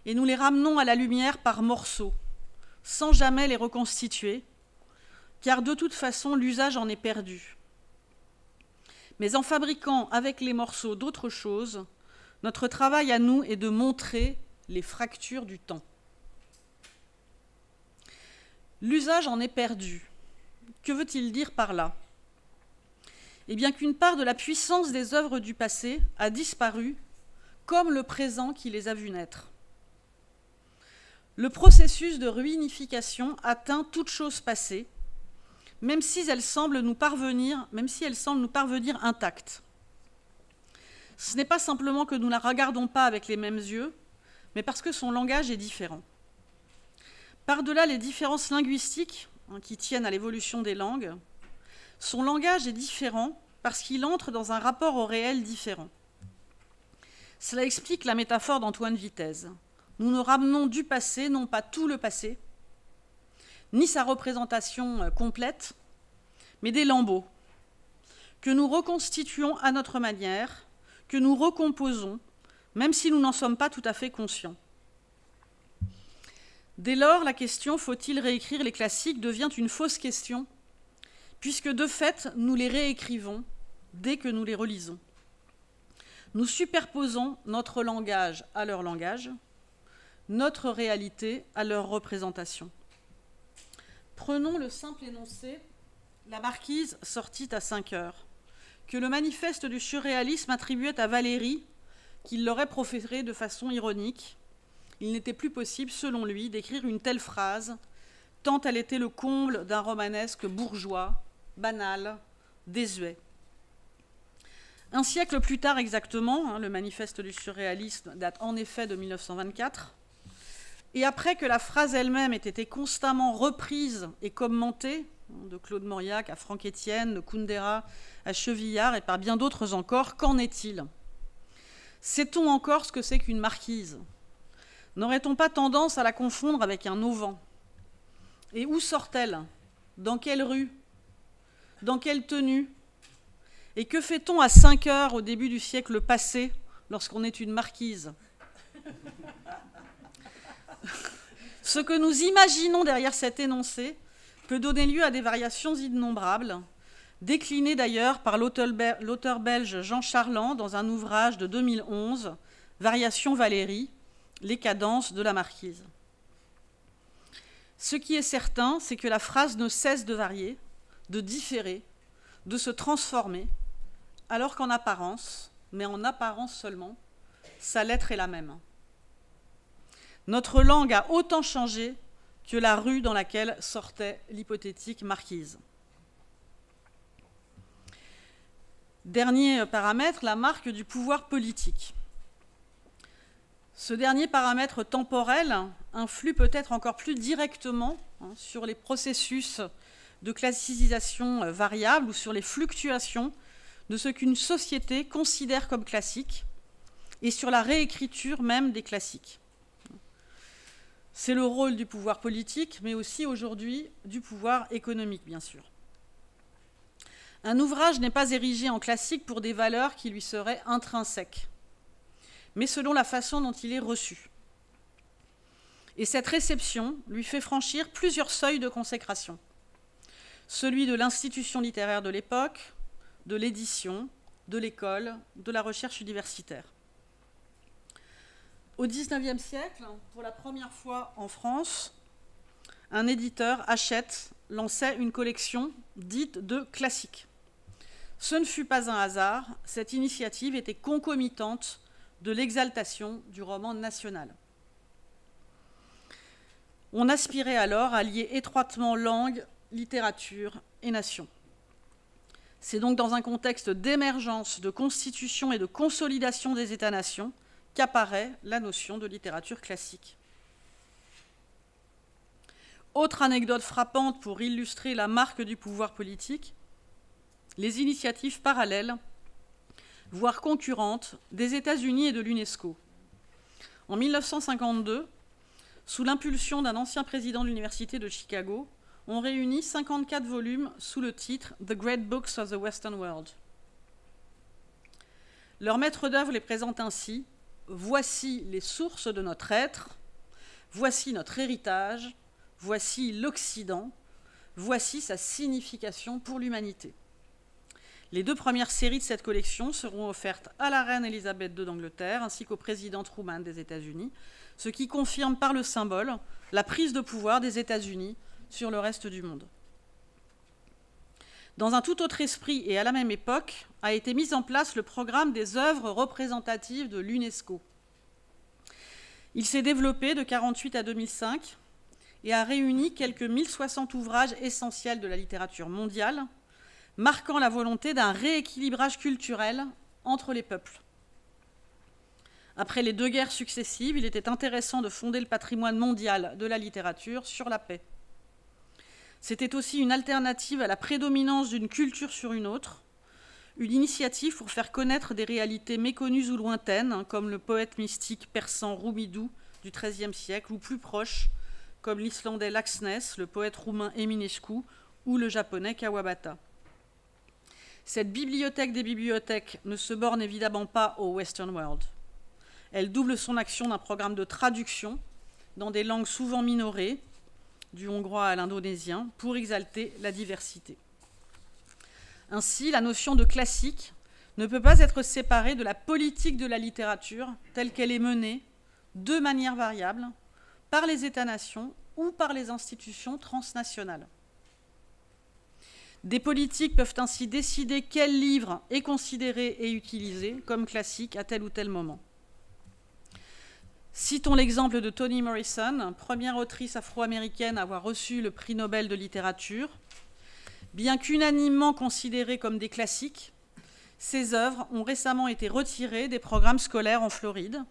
Speaker 4: et nous les ramenons à la lumière par morceaux, sans jamais les reconstituer, car de toute façon, l'usage en est perdu. Mais en fabriquant avec les morceaux d'autres choses, notre travail à nous est de montrer les fractures du temps. L'usage en est perdu. Que veut-il dire par là ? Eh bien qu'une part de la puissance des œuvres du passé a disparu, comme le présent qui les a vues naître. Le processus de ruinification atteint toute chose passée, même si elle semble nous parvenir intacte. Ce n'est pas simplement que nous ne la regardons pas avec les mêmes yeux, mais parce que son langage est différent. Par-delà les différences linguistiques qui tiennent à l'évolution des langues, son langage est différent parce qu'il entre dans un rapport au réel différent. Cela explique la métaphore d'Antoine Vitez. Nous nous ramenons du passé, non pas tout le passé, ni sa représentation complète, mais des lambeaux, que nous reconstituons à notre manière, que nous recomposons, même si nous n'en sommes pas tout à fait conscients. Dès lors, la question « faut-il réécrire les classiques » devient une fausse question, puisque de fait, nous les réécrivons dès que nous les relisons. Nous superposons notre langage à leur langage, notre réalité à leur représentation. Prenons le simple énoncé « La Marquise sortit à 5 heures », que le manifeste du surréalisme attribuait à Valéry, qu'il l'aurait proféré de façon ironique. Il n'était plus possible, selon lui, d'écrire une telle phrase, tant elle était le comble d'un romanesque bourgeois, banal, désuet. Un siècle plus tard exactement, le manifeste du surréalisme date en effet de 1924, et après que la phrase elle-même ait été constamment reprise et commentée, de Claude Mauriac à Franck Etienne, de Kundera à Chevillard et par bien d'autres encore, qu'en est-il? Sait-on encore ce que c'est qu'une marquise? N'aurait-on pas tendance à la confondre avec un auvent? Et où sort-elle? Dans quelle rue? Dans quelle tenue? Et que fait-on à 5 heures au début du siècle passé lorsqu'on est une marquise? Ce que nous imaginons derrière cet énoncé peut donner lieu à des variations innombrables, déclinées d'ailleurs par l'auteur belge Jean Charland dans un ouvrage de 2011, Variations Valéry, les cadences de la marquise. Ce qui est certain, c'est que la phrase ne cesse de varier, de différer, de se transformer, alors qu'en apparence, mais en apparence seulement, sa lettre est la même. Notre langue a autant changé que la rue dans laquelle sortait l'hypothétique marquise. Dernier paramètre, la marque du pouvoir politique. Ce dernier paramètre temporel influe peut-être encore plus directement sur les processus de classicisation variable ou sur les fluctuations de ce qu'une société considère comme classique et sur la réécriture même des classiques. C'est le rôle du pouvoir politique, mais aussi aujourd'hui du pouvoir économique, bien sûr. Un ouvrage n'est pas érigé en classique pour des valeurs qui lui seraient intrinsèques, mais selon la façon dont il est reçu. Et cette réception lui fait franchir plusieurs seuils de consécration. Celui de l'institution littéraire de l'époque, de l'édition, de l'école, de la recherche universitaire. Au XIXe siècle, pour la première fois en France, un éditeur, Hachette, lançait une collection dite de classiques. Ce ne fut pas un hasard, cette initiative était concomitante de l'exaltation du roman national. On aspirait alors à lier étroitement langue, littérature et nation. C'est donc dans un contexte d'émergence, de constitution et de consolidation des États-nations qu'apparaît la notion de littérature classique. Autre anecdote frappante pour illustrer la marque du pouvoir politique, les initiatives parallèles, voire concurrentes, des États-Unis et de l'UNESCO. En 1952, sous l'impulsion d'un ancien président de l'Université de Chicago, on réunit 54 volumes sous le titre « The Great Books of the Western World ». Leur maître d'œuvre les présente ainsi: « Voici les sources de notre être, voici notre héritage, voici l'Occident, voici sa signification pour l'humanité ». Les 2 premières séries de cette collection seront offertes à la reine Elisabeth II d'Angleterre ainsi qu'au président Truman des États-Unis, ce qui confirme par le symbole la prise de pouvoir des États-Unis sur le reste du monde. Dans un tout autre esprit et à la même époque, a été mis en place le programme des œuvres représentatives de l'UNESCO. Il s'est développé de 1948 à 2005 et a réuni quelques 1060 ouvrages essentiels de la littérature mondiale, marquant la volonté d'un rééquilibrage culturel entre les peuples. Après les 2 guerres successives, il était intéressant de fonder le patrimoine mondial de la littérature sur la paix. C'était aussi une alternative à la prédominance d'une culture sur une autre, une initiative pour faire connaître des réalités méconnues ou lointaines, comme le poète mystique persan Roumidou du XIIIe siècle, ou plus proches, comme l'Islandais Laxness, le poète roumain Eminescu ou le japonais Kawabata. Cette bibliothèque des bibliothèques ne se borne évidemment pas au Western World. Elle double son action d'un programme de traduction dans des langues souvent minorées, du hongrois à l'indonésien, pour exalter la diversité. Ainsi, la notion de classique ne peut pas être séparée de la politique de la littérature telle qu'elle est menée, de manière variable, par les États-nations ou par les institutions transnationales. Des politiques peuvent ainsi décider quel livre est considéré et utilisé comme classique à tel ou tel moment. Citons l'exemple de Toni Morrison, première autrice afro-américaine à avoir reçu le prix Nobel de littérature. Bien qu'unanimement considérées comme des classiques, ces œuvres ont récemment été retirées des programmes scolaires en Floride,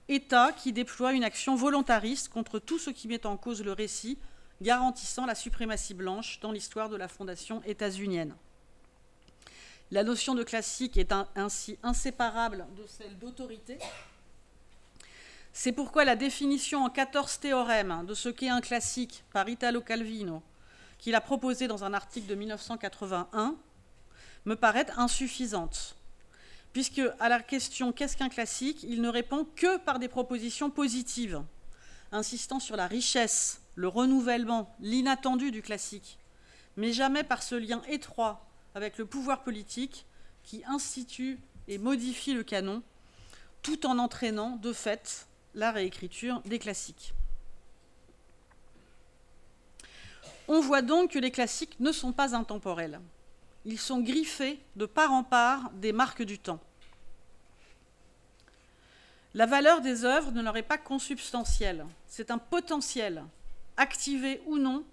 Speaker 4: État qui déploie une action volontariste contre tout ce qui met en cause le récit, garantissant la suprématie blanche dans l'histoire de la fondation états-unienne. La notion de classique est ainsi inséparable de celle d'autorité. C'est pourquoi la définition en 14 théorèmes de ce qu'est un classique par Italo Calvino, qu'il a proposé dans un article de 1981, me paraît insuffisante, puisque à la question « qu'est-ce qu'un classique ?», il ne répond que par des propositions positives, insistant sur la richesse, le renouvellement, l'inattendu du classique, mais jamais par ce lien étroit avec le pouvoir politique qui institue et modifie le canon, tout en entraînant, de fait, la réécriture des classiques. On voit donc que les classiques ne sont pas intemporels. Ils sont griffés de part en part des marques du temps. La valeur des œuvres ne leur est pas consubstantielle. C'est un potentiel, activé ou non,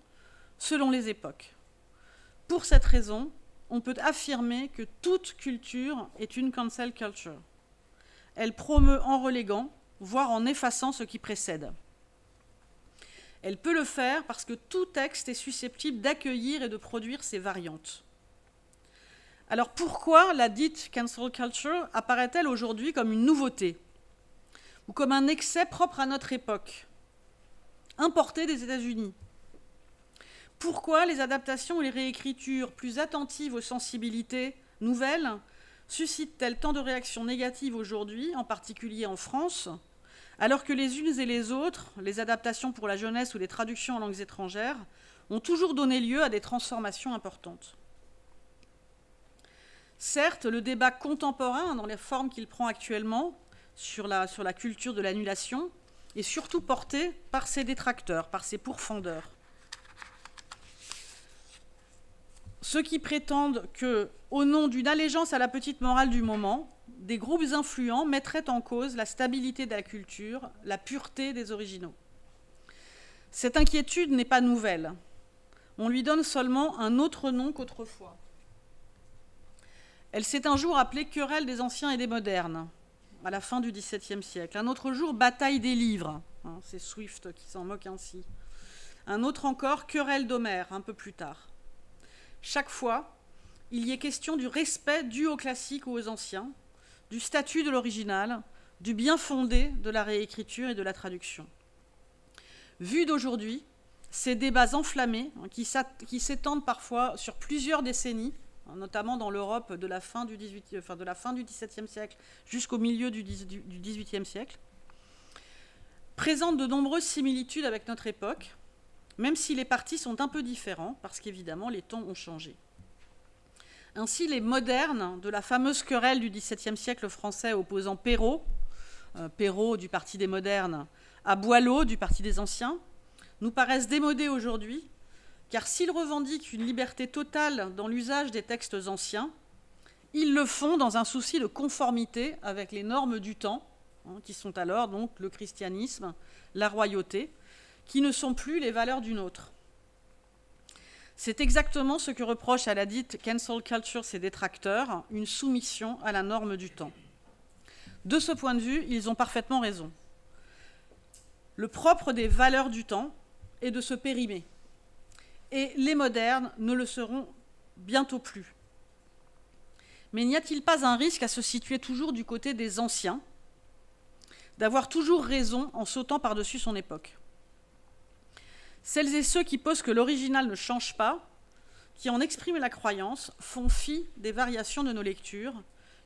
Speaker 4: selon les époques. Pour cette raison, on peut affirmer que toute culture est une cancel culture. Elle promeut en reléguant, voire en effaçant ce qui précède. Elle peut le faire parce que tout texte est susceptible d'accueillir et de produire ses variantes. Alors pourquoi la dite cancel culture apparaît-elle aujourd'hui comme une nouveauté ou comme un excès propre à notre époque, importé des États-Unis? Pourquoi les adaptations ou les réécritures plus attentives aux sensibilités nouvelles suscitent-elles tant de réactions négatives aujourd'hui, en particulier en France, alors que les unes et les autres, les adaptations pour la jeunesse ou les traductions en langues étrangères, ont toujours donné lieu à des transformations importantes? Certes, le débat contemporain, dans les formes qu'il prend actuellement, sur la culture de l'annulation, est surtout porté par ses détracteurs, par ses pourfendeurs. Ceux qui prétendent que, au nom d'une allégeance à la petite morale du moment, des groupes influents mettraient en cause la stabilité de la culture, la pureté des originaux. Cette inquiétude n'est pas nouvelle. On lui donne seulement un autre nom qu'autrefois. Elle s'est un jour appelée querelle des anciens et des modernes, à la fin du XVIIe siècle. Un autre jour, bataille des livres. C'est Swift qui s'en moque ainsi. Un autre encore, querelle d'Homère, un peu plus tard. Chaque fois, il y est question du respect dû aux classiques ou aux anciens, du statut de l'original, du bien fondé de la réécriture et de la traduction. Vu d'aujourd'hui, ces débats enflammés, qui s'étendent parfois sur plusieurs décennies, notamment dans l'Europe de la fin du XVIIe siècle jusqu'au milieu du XVIIIe siècle, présentent de nombreuses similitudes avec notre époque, même si les partis sont un peu différents, parce qu'évidemment, les temps ont changé. Ainsi, les modernes de la fameuse querelle du XVIIe siècle français opposant Perrault du Parti des modernes, à Boileau du Parti des anciens, nous paraissent démodés aujourd'hui, car s'ils revendiquent une liberté totale dans l'usage des textes anciens, ils le font dans un souci de conformité avec les normes du temps, qui sont alors donc le christianisme, la royauté, qui ne sont plus les valeurs du nôtre. C'est exactement ce que reprochent à la dite cancel culture ses détracteurs, une soumission à la norme du temps. De ce point de vue, ils ont parfaitement raison. Le propre des valeurs du temps est de se périmer. Et les modernes ne le seront bientôt plus. Mais n'y a-t-il pas un risque à se situer toujours du côté des anciens, d'avoir toujours raison en sautant par-dessus son époque? Celles et ceux qui posent que l'original ne change pas, qui en expriment la croyance, font fi des variations de nos lectures,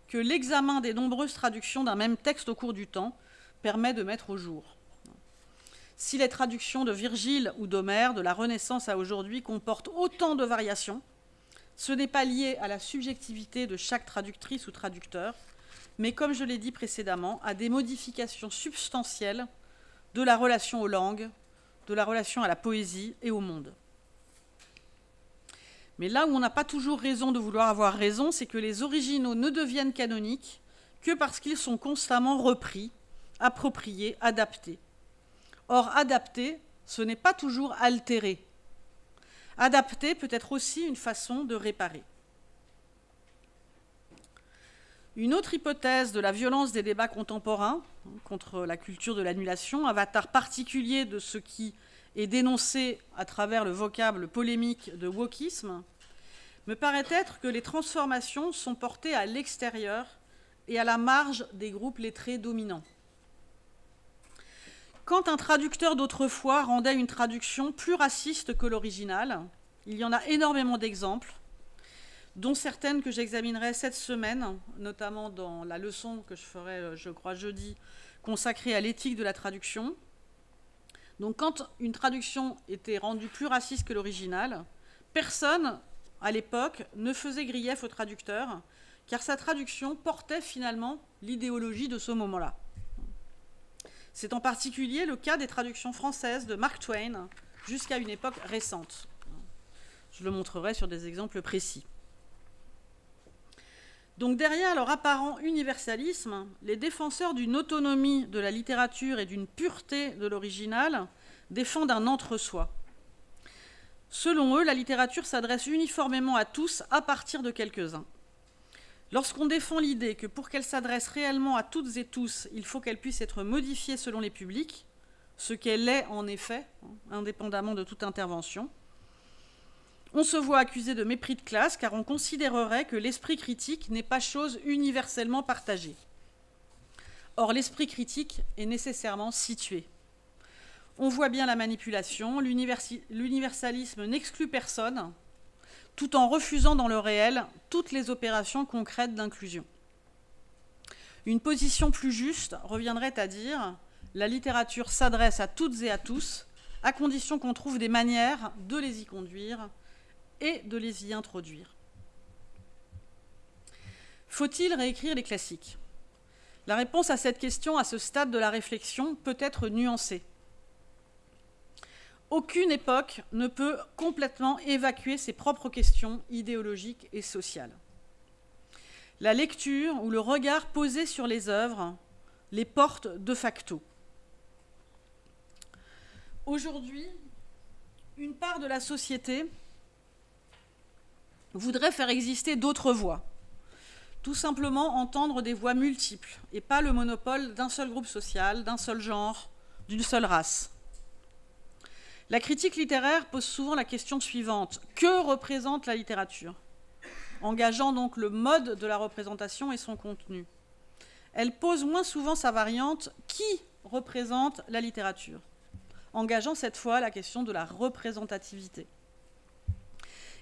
Speaker 4: que l'examen des nombreuses traductions d'un même texte au cours du temps permet de mettre au jour. Si les traductions de Virgile ou d'Homère, de la Renaissance à aujourd'hui, comportent autant de variations, ce n'est pas lié à la subjectivité de chaque traductrice ou traducteur, mais comme je l'ai dit précédemment, à des modifications substantielles de la relation aux langues, de la relation à la poésie et au monde. Mais là où on n'a pas toujours raison de vouloir avoir raison, c'est que les originaux ne deviennent canoniques que parce qu'ils sont constamment repris, appropriés, adaptés. Or, adapter, ce n'est pas toujours altérer. Adapter peut être aussi une façon de réparer. Une autre hypothèse de la violence des débats contemporains contre la culture de l'annulation, avatar particulier de ce qui est dénoncé à travers le vocable polémique de wokisme, me paraît être que les transformations sont portées à l'extérieur et à la marge des groupes lettrés dominants. Quand un traducteur d'autrefois rendait une traduction plus raciste que l'original, il y en a énormément d'exemples, dont certaines que j'examinerai cette semaine, notamment dans la leçon que je ferai, je crois, jeudi, consacrée à l'éthique de la traduction. Donc, quand une traduction était rendue plus raciste que l'original, personne, à l'époque, ne faisait grief au traducteur, car sa traduction portait finalement l'idéologie de ce moment-là. C'est en particulier le cas des traductions françaises de Mark Twain jusqu'à une époque récente. Je le montrerai sur des exemples précis. Donc derrière leur apparent universalisme, les défenseurs d'une autonomie de la littérature et d'une pureté de l'original défendent un entre-soi. Selon eux, la littérature s'adresse uniformément à tous à partir de quelques-uns. Lorsqu'on défend l'idée que pour qu'elle s'adresse réellement à toutes et tous, il faut qu'elle puisse être modifiée selon les publics, ce qu'elle est en effet, indépendamment de toute intervention, on se voit accusé de mépris de classe car on considérerait que l'esprit critique n'est pas chose universellement partagée. Or, l'esprit critique est nécessairement situé. On voit bien la manipulation, l'universalisme n'exclut personne, tout en refusant dans le réel toutes les opérations concrètes d'inclusion. Une position plus juste reviendrait à dire « la littérature s'adresse à toutes et à tous, à condition qu'on trouve des manières de les y conduire et de les y introduire ». Faut-il réécrire les classiques? La réponse à cette question, à ce stade de la réflexion, peut être nuancée. Aucune époque ne peut complètement évacuer ses propres questions idéologiques et sociales. La lecture ou le regard posé sur les œuvres les porte de facto. Aujourd'hui, une part de la société voudrait faire exister d'autres voix, tout simplement entendre des voix multiples et pas le monopole d'un seul groupe social, d'un seul genre, d'une seule race. La critique littéraire pose souvent la question suivante: que représente la littérature? Engageant donc le mode de la représentation et son contenu. Elle pose moins souvent sa variante: qui représente la littérature? Engageant cette fois la question de la représentativité.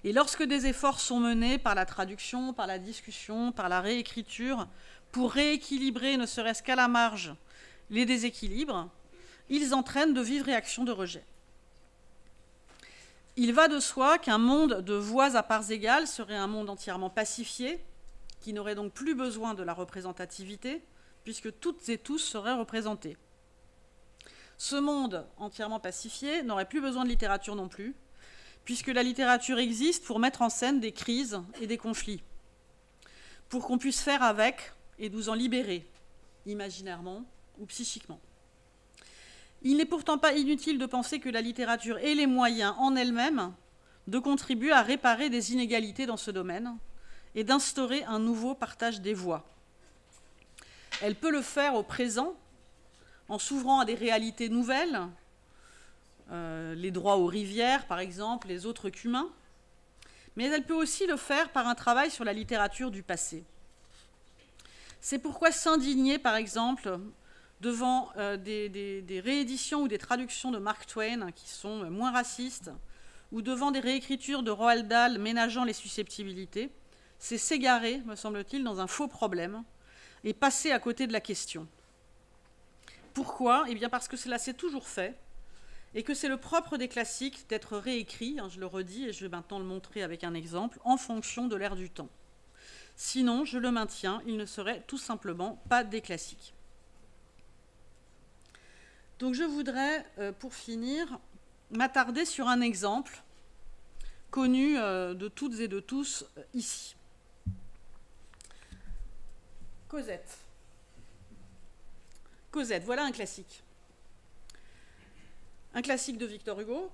Speaker 4: Et lorsque des efforts sont menés par la traduction, par la discussion, par la réécriture, pour rééquilibrer, ne serait-ce qu'à la marge, les déséquilibres, ils entraînent de vives réactions de rejet. Il va de soi qu'un monde de voix à parts égales serait un monde entièrement pacifié, qui n'aurait donc plus besoin de la représentativité, puisque toutes et tous seraient représentés. Ce monde entièrement pacifié n'aurait plus besoin de littérature non plus, puisque la littérature existe pour mettre en scène des crises et des conflits, pour qu'on puisse faire avec et nous en libérer, imaginairement ou psychiquement. Il n'est pourtant pas inutile de penser que la littérature ait les moyens en elle-même de contribuer à réparer des inégalités dans ce domaine et d'instaurer un nouveau partage des voix. Elle peut le faire au présent en s'ouvrant à des réalités nouvelles, les droits aux rivières par exemple, les autres qu'humains, mais elle peut aussi le faire par un travail sur la littérature du passé. C'est pourquoi s'indigner, par exemple, devant des rééditions ou des traductions de Mark Twain qui sont moins racistes, ou devant des réécritures de Roald Dahl ménageant les susceptibilités, c'est s'égarer, me semble-t-il, dans un faux problème et passer à côté de la question. Pourquoi ? Eh bien parce que cela s'est toujours fait et que c'est le propre des classiques d'être réécrits, je le redis et je vais maintenant le montrer avec un exemple, en fonction de l'ère du temps. Sinon, je le maintiens, ils ne seraient tout simplement pas des classiques. Donc je voudrais, pour finir, m'attarder sur un exemple connu de toutes et de tous ici. Cosette. Cosette, voilà un classique. Un classique de Victor Hugo,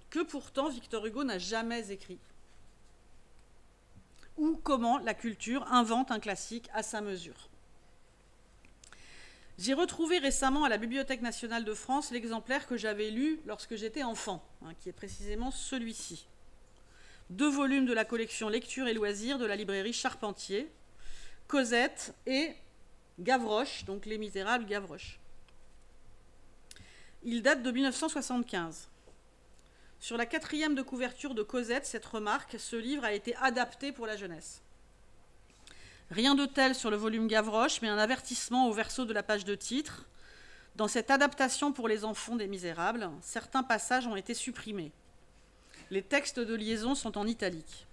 Speaker 4: que pourtant Victor Hugo n'a jamais écrit. Ou comment la culture invente un classique à sa mesure. J'ai retrouvé récemment à la Bibliothèque nationale de France l'exemplaire que j'avais lu lorsque j'étais enfant, qui est précisément celui-ci. 2 volumes de la collection Lecture et loisirs de la librairie Charpentier, Cosette et Gavroche, donc Les Misérables Gavroche. Il date de 1975. Sur la 4e de couverture de Cosette, cette remarque, ce livre a été adapté pour la jeunesse. Rien de tel sur le volume Gavroche, mais un avertissement au verso de la page de titre. Dans cette adaptation pour les enfants des Misérables, certains passages ont été supprimés. Les textes de liaison sont en italique.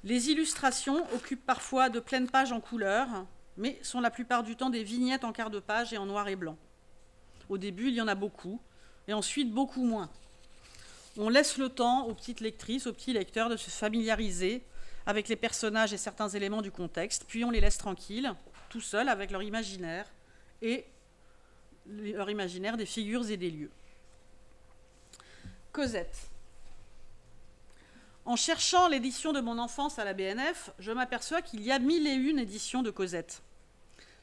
Speaker 4: Les illustrations occupent parfois de pleines pages en couleur, mais sont la plupart du temps des vignettes en quart de page et en noir et blanc. Au début, il y en a beaucoup, et ensuite beaucoup moins. On laisse le temps aux petites lectrices, aux petits lecteurs de se familiariser avec les personnages et certains éléments du contexte, puis on les laisse tranquilles, tout seuls, avec leur imaginaire, et leur imaginaire des figures et des lieux. Cosette. En cherchant l'édition de mon enfance à la BNF, je m'aperçois qu'il y a 1001 éditions de Cosette.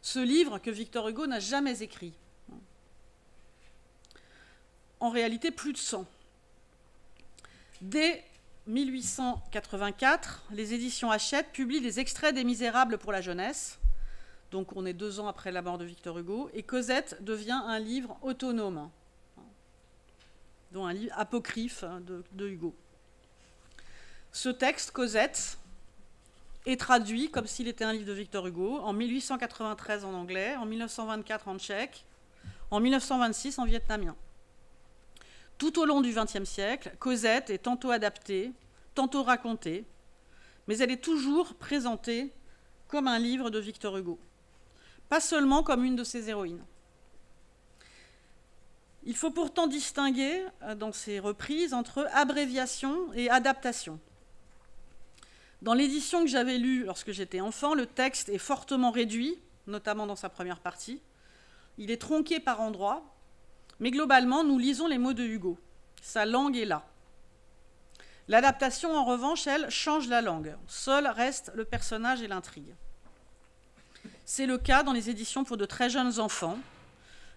Speaker 4: Ce livre que Victor Hugo n'a jamais écrit. En réalité, plus de 100. Dès 1884, les éditions Hachette publient des extraits des Misérables pour la jeunesse. Donc on est 2 ans après la mort de Victor Hugo. Et Cosette devient un livre autonome, dont un livre apocryphe de Hugo. Ce texte, Cosette, est traduit comme s'il était un livre de Victor Hugo en 1893 en anglais, en 1924 en tchèque, en 1926 en vietnamien. Tout au long du XXe siècle, Cosette est tantôt adaptée, tantôt racontée, mais elle est toujours présentée comme un livre de Victor Hugo, pas seulement comme une de ses héroïnes. Il faut pourtant distinguer dans ces reprises entre abréviation et adaptation. Dans l'édition que j'avais lue lorsque j'étais enfant, le texte est fortement réduit, notamment dans sa première partie. Il est tronqué par endroits, mais globalement, nous lisons les mots de Hugo. Sa langue est là. L'adaptation, en revanche, elle, change la langue. Seul reste le personnage et l'intrigue. C'est le cas dans les éditions pour de très jeunes enfants,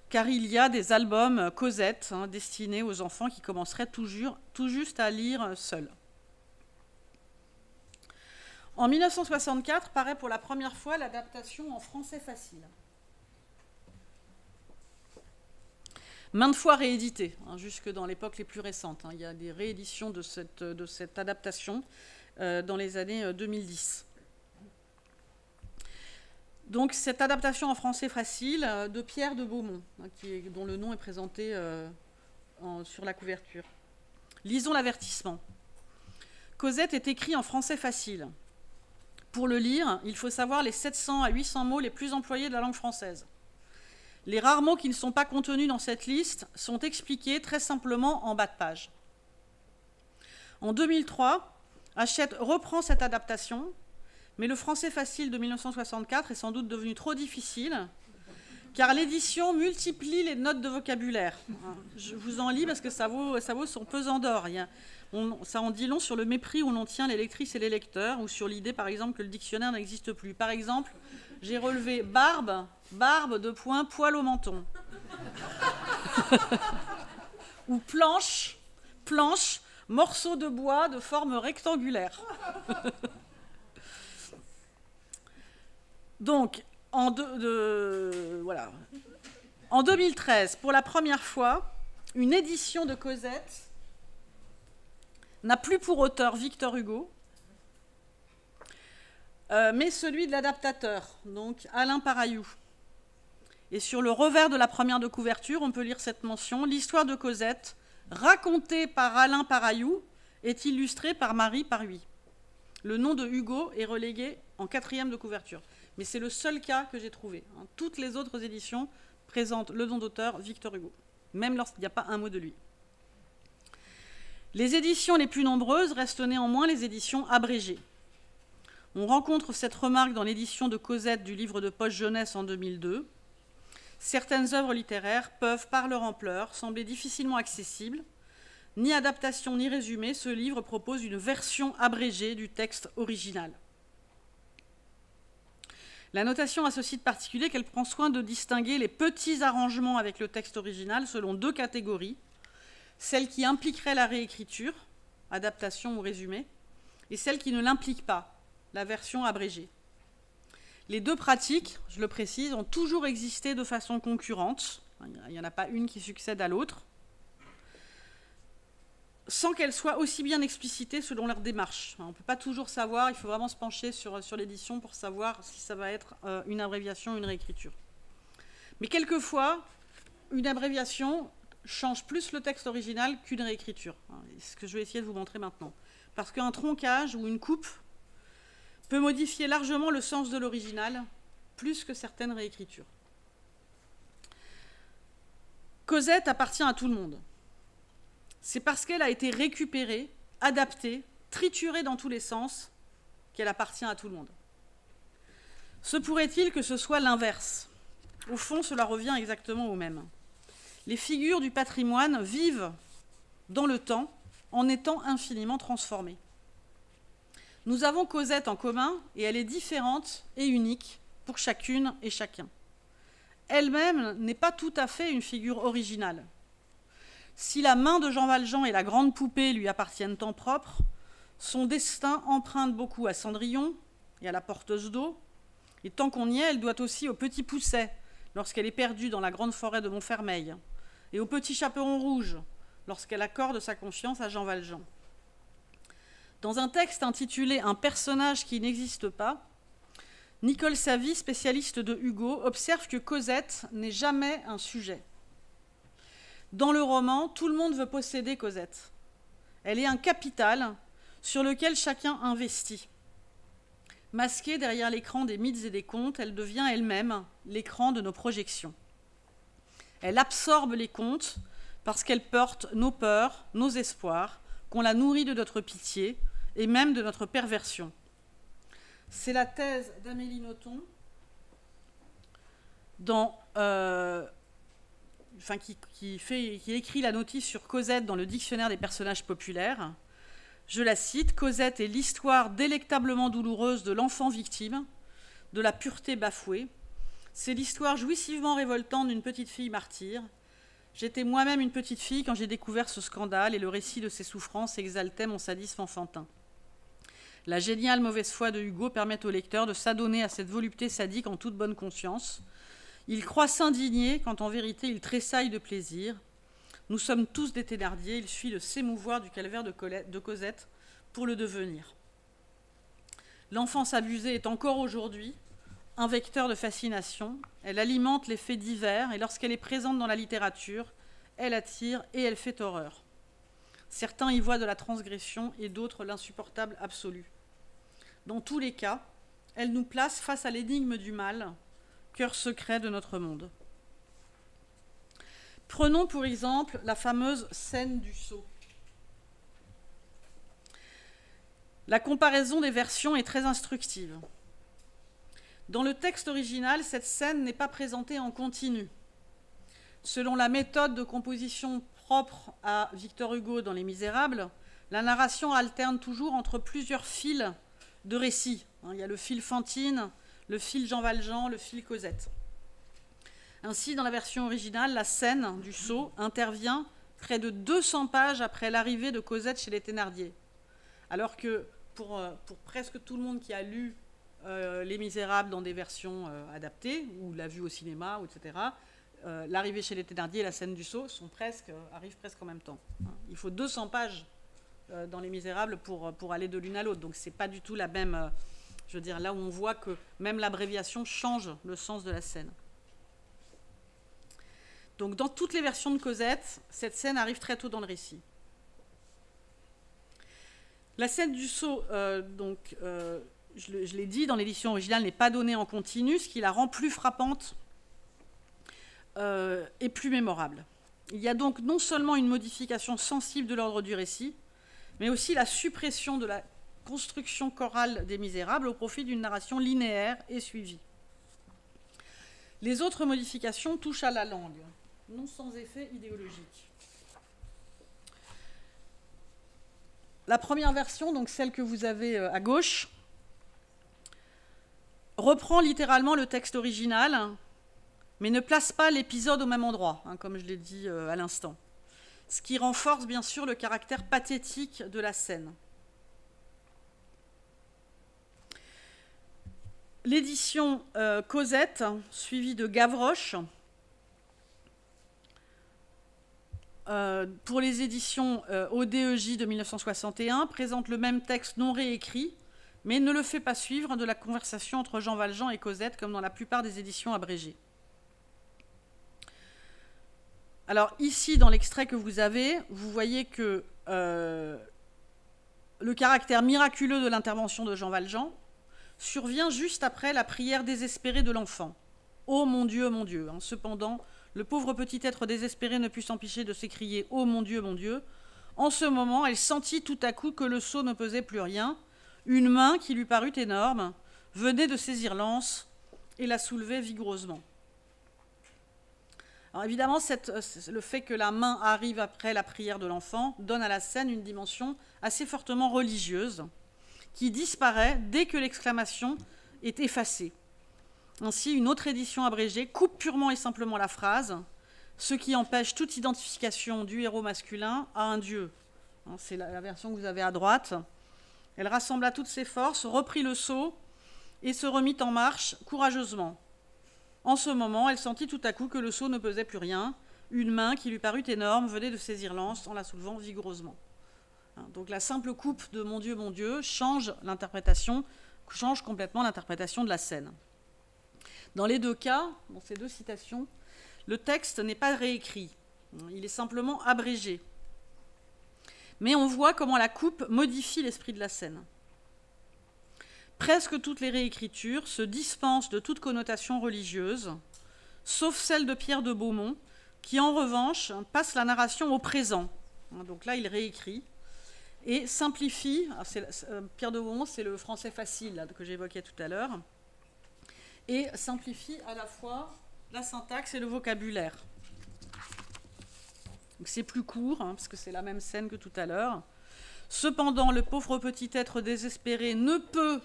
Speaker 4: car il y a des albums Cosette destinés aux enfants qui commenceraient tout juste à lire seuls. En 1964, paraît pour la première fois l'adaptation en français facile. Maintes fois rééditée, jusque dans l'époque les plus récentes. Il y a des rééditions de cette adaptation dans les années 2010. Donc cette adaptation en français facile de Pierre de Beaumont, dont le nom est présenté sur la couverture. Lisons l'avertissement. Cosette est écrit en français facile. Pour le lire, il faut savoir les 700 à 800 mots les plus employés de la langue française. Les rares mots qui ne sont pas contenus dans cette liste sont expliqués très simplement en bas de page. En 2003, Hachette reprend cette adaptation, mais le français facile de 1964 est sans doute devenu trop difficile, car l'édition multiplie les notes de vocabulaire. Je vous en lis parce que ça vaut son pesant d'or. Ça en dit long sur le mépris où l'on tient les lectrices et les lecteurs, ou sur l'idée, par exemple, que le dictionnaire n'existe plus. Par exemple, j'ai relevé barbe, poil au menton. Ou planche, morceau de bois de forme rectangulaire. Donc, en 2013, pour la première fois, une édition de Cosette n'a plus pour auteur Victor Hugo, mais celui de l'adaptateur, donc Alain Paraillou. Et sur le revers de la première de couverture, on peut lire cette mention: l'histoire de Cosette, racontée par Alain Paraillou, est illustrée par Marie Paruy. Le nom de Hugo est relégué en 4e de couverture. Mais c'est le seul cas que j'ai trouvé. Toutes les autres éditions présentent le nom d'auteur Victor Hugo, même lorsqu'il n'y a pas un mot de lui. Les éditions les plus nombreuses restent néanmoins les éditions abrégées. On rencontre cette remarque dans l'édition de Cosette du livre de poche jeunesse en 2002. Certaines œuvres littéraires peuvent, par leur ampleur, sembler difficilement accessibles. Ni adaptation ni résumé, ce livre propose une version abrégée du texte original. La notation a ce site particulier qu'elle prend soin de distinguer les petits arrangements avec le texte original selon 2 catégories, celles qui impliqueraient la réécriture, adaptation ou résumé, et celles qui ne l'impliquent pas, la version abrégée. Les 2 pratiques, je le précise, ont toujours existé de façon concurrente, il n'y en a pas une qui succède à l'autre, sans qu'elles soient aussi bien explicitées selon leur démarche. On ne peut pas toujours savoir, il faut vraiment se pencher sur l'édition pour savoir si ça va être une abréviation ou une réécriture. Mais quelquefois, une abréviation change plus le texte original qu'une réécriture. C'est ce que je vais essayer de vous montrer maintenant. Parce qu'un troncage ou une coupe peut modifier largement le sens de l'original, plus que certaines réécritures. Cosette appartient à tout le monde. C'est parce qu'elle a été récupérée, adaptée, triturée dans tous les sens, qu'elle appartient à tout le monde. Se pourrait-il que ce soit l'inverse? Au fond, cela revient exactement au même. Les figures du patrimoine vivent dans le temps en étant infiniment transformées. Nous avons Cosette en commun et elle est différente et unique pour chacune et chacun. Elle-même n'est pas tout à fait une figure originale. Si la main de Jean Valjean et la grande poupée lui appartiennent en propre, son destin emprunte beaucoup à Cendrillon et à la porteuse d'eau. Et tant qu'on y est, elle doit aussi au petit Pousset, lorsqu'elle est perdue dans la grande forêt de Montfermeil, et au petit Chaperon rouge, lorsqu'elle accorde sa confiance à Jean Valjean. Dans un texte intitulé « Un personnage qui n'existe pas », Nicole Savy, spécialiste de Hugo, observe que Cosette n'est jamais un sujet. Dans le roman, tout le monde veut posséder Cosette. Elle est un capital sur lequel chacun investit. Masquée derrière l'écran des mythes et des contes, elle devient elle-même l'écran de nos projections. Elle absorbe les contes parce qu'elle porte nos peurs, nos espoirs, qu'on la nourrit de notre pitié et même de notre perversion. C'est la thèse d'Amélie Nothomb qui écrit la notice sur Cosette dans le dictionnaire des personnages populaires. Je la cite: « Cosette est l'histoire délectablement douloureuse de l'enfant victime, de la pureté bafouée. C'est l'histoire jouissivement révoltante d'une petite fille martyre. J'étais moi-même une petite fille quand j'ai découvert ce scandale et le récit de ses souffrances exaltait mon sadisme enfantin. La géniale mauvaise foi de Hugo permet au lecteur de s'adonner à cette volupté sadique en toute bonne conscience. Il croit s'indigner quand en vérité il tressaille de plaisir. Nous sommes tous des Thénardier, il suffit de s'émouvoir du calvaire de Cosette pour le devenir. L'enfance abusée est encore aujourd'hui un vecteur de fascination. Elle alimente les faits divers et lorsqu'elle est présente dans la littérature, elle attire et elle fait horreur. Certains y voient de la transgression et d'autres l'insupportable absolu. Dans tous les cas, elle nous place face à l'énigme du mal, cœur secret de notre monde. Prenons pour exemple la fameuse scène du sceau. La comparaison des versions est très instructive. Dans le texte original, cette scène n'est pas présentée en continu. Selon la méthode de composition propre à Victor Hugo dans Les Misérables, la narration alterne toujours entre plusieurs fils de récits. Il y a le fil Fantine, le fil Jean Valjean, le fil Cosette. Ainsi, dans la version originale, la scène du sceau intervient près de 200 pages après l'arrivée de Cosette chez les Thénardier. Alors que pour presque tout le monde qui a lu Les Misérables dans des versions adaptées, ou l'a vu au cinéma, etc., l'arrivée chez les Thénardier et la scène du sceau arrivent presque en même temps. Il faut 200 pages dans Les Misérables pour aller de l'une à l'autre. Donc c'est pas du tout la même... je veux dire, là où on voit que même l'abréviation change le sens de la scène. Donc dans toutes les versions de Cosette, cette scène arrive très tôt dans le récit. La scène du sceau, je l'ai dit, dans l'édition originale, n'est pas donnée en continu, ce qui la rend plus frappante et plus mémorable. Il y a donc non seulement une modification sensible de l'ordre du récit, mais aussi la suppression de la construction chorale des Misérables au profit d'une narration linéaire et suivie. Les autres modifications touchent à la langue, non sans effet idéologique. La première version, donc celle que vous avez à gauche, reprend littéralement le texte original, mais ne place pas l'épisode au même endroit, comme je l'ai dit à l'instant. Ce qui renforce bien sûr le caractère pathétique de la scène. L'édition Cosette, suivie de Gavroche, pour les éditions ODEJ de 1961, présente le même texte non réécrit, mais ne le fait pas suivre de la conversation entre Jean Valjean et Cosette, comme dans la plupart des éditions abrégées. Alors ici, dans l'extrait que vous avez, vous voyez que le caractère miraculeux de l'intervention de Jean Valjean survient juste après la prière désespérée de l'enfant. « Oh mon Dieu, mon Dieu !» Cependant, le pauvre petit être désespéré ne put s'empêcher de s'écrier « Oh mon Dieu, mon Dieu !» En ce moment, elle sentit tout à coup que le seau ne pesait plus rien. Une main, qui lui parut énorme, venait de saisir l'anse et la soulevait vigoureusement. Alors évidemment, le fait que la main arrive après la prière de l'enfant donne à la scène une dimension assez fortement religieuse, qui disparaît dès que l'exclamation est effacée. Ainsi, une autre édition abrégée coupe purement et simplement la phrase, ce qui empêche toute identification du héros masculin à un dieu. C'est la version que vous avez à droite. Elle rassembla toutes ses forces, reprit le seau et se remit en marche courageusement. En ce moment, elle sentit tout à coup que le seau ne pesait plus rien. Une main, qui lui parut énorme, venait de saisir l'anse en la soulevant vigoureusement. Donc la simple coupe de « Mon Dieu » change complètement l'interprétation de la scène. Dans les deux cas, dans ces deux citations, le texte n'est pas réécrit. Il est simplement abrégé. Mais on voit comment la coupe modifie l'esprit de la scène. Presque toutes les réécritures se dispensent de toute connotation religieuse, sauf celle de Pierre de Beaumont, qui en revanche passe la narration au présent. Donc là, il réécrit et simplifie. Pierre de Beaumont, c'est le français facile là, que j'évoquais tout à l'heure, et simplifie à la fois la syntaxe et le vocabulaire. Donc c'est plus court, parce que c'est la même scène que tout à l'heure. Cependant, le pauvre petit être désespéré ne peut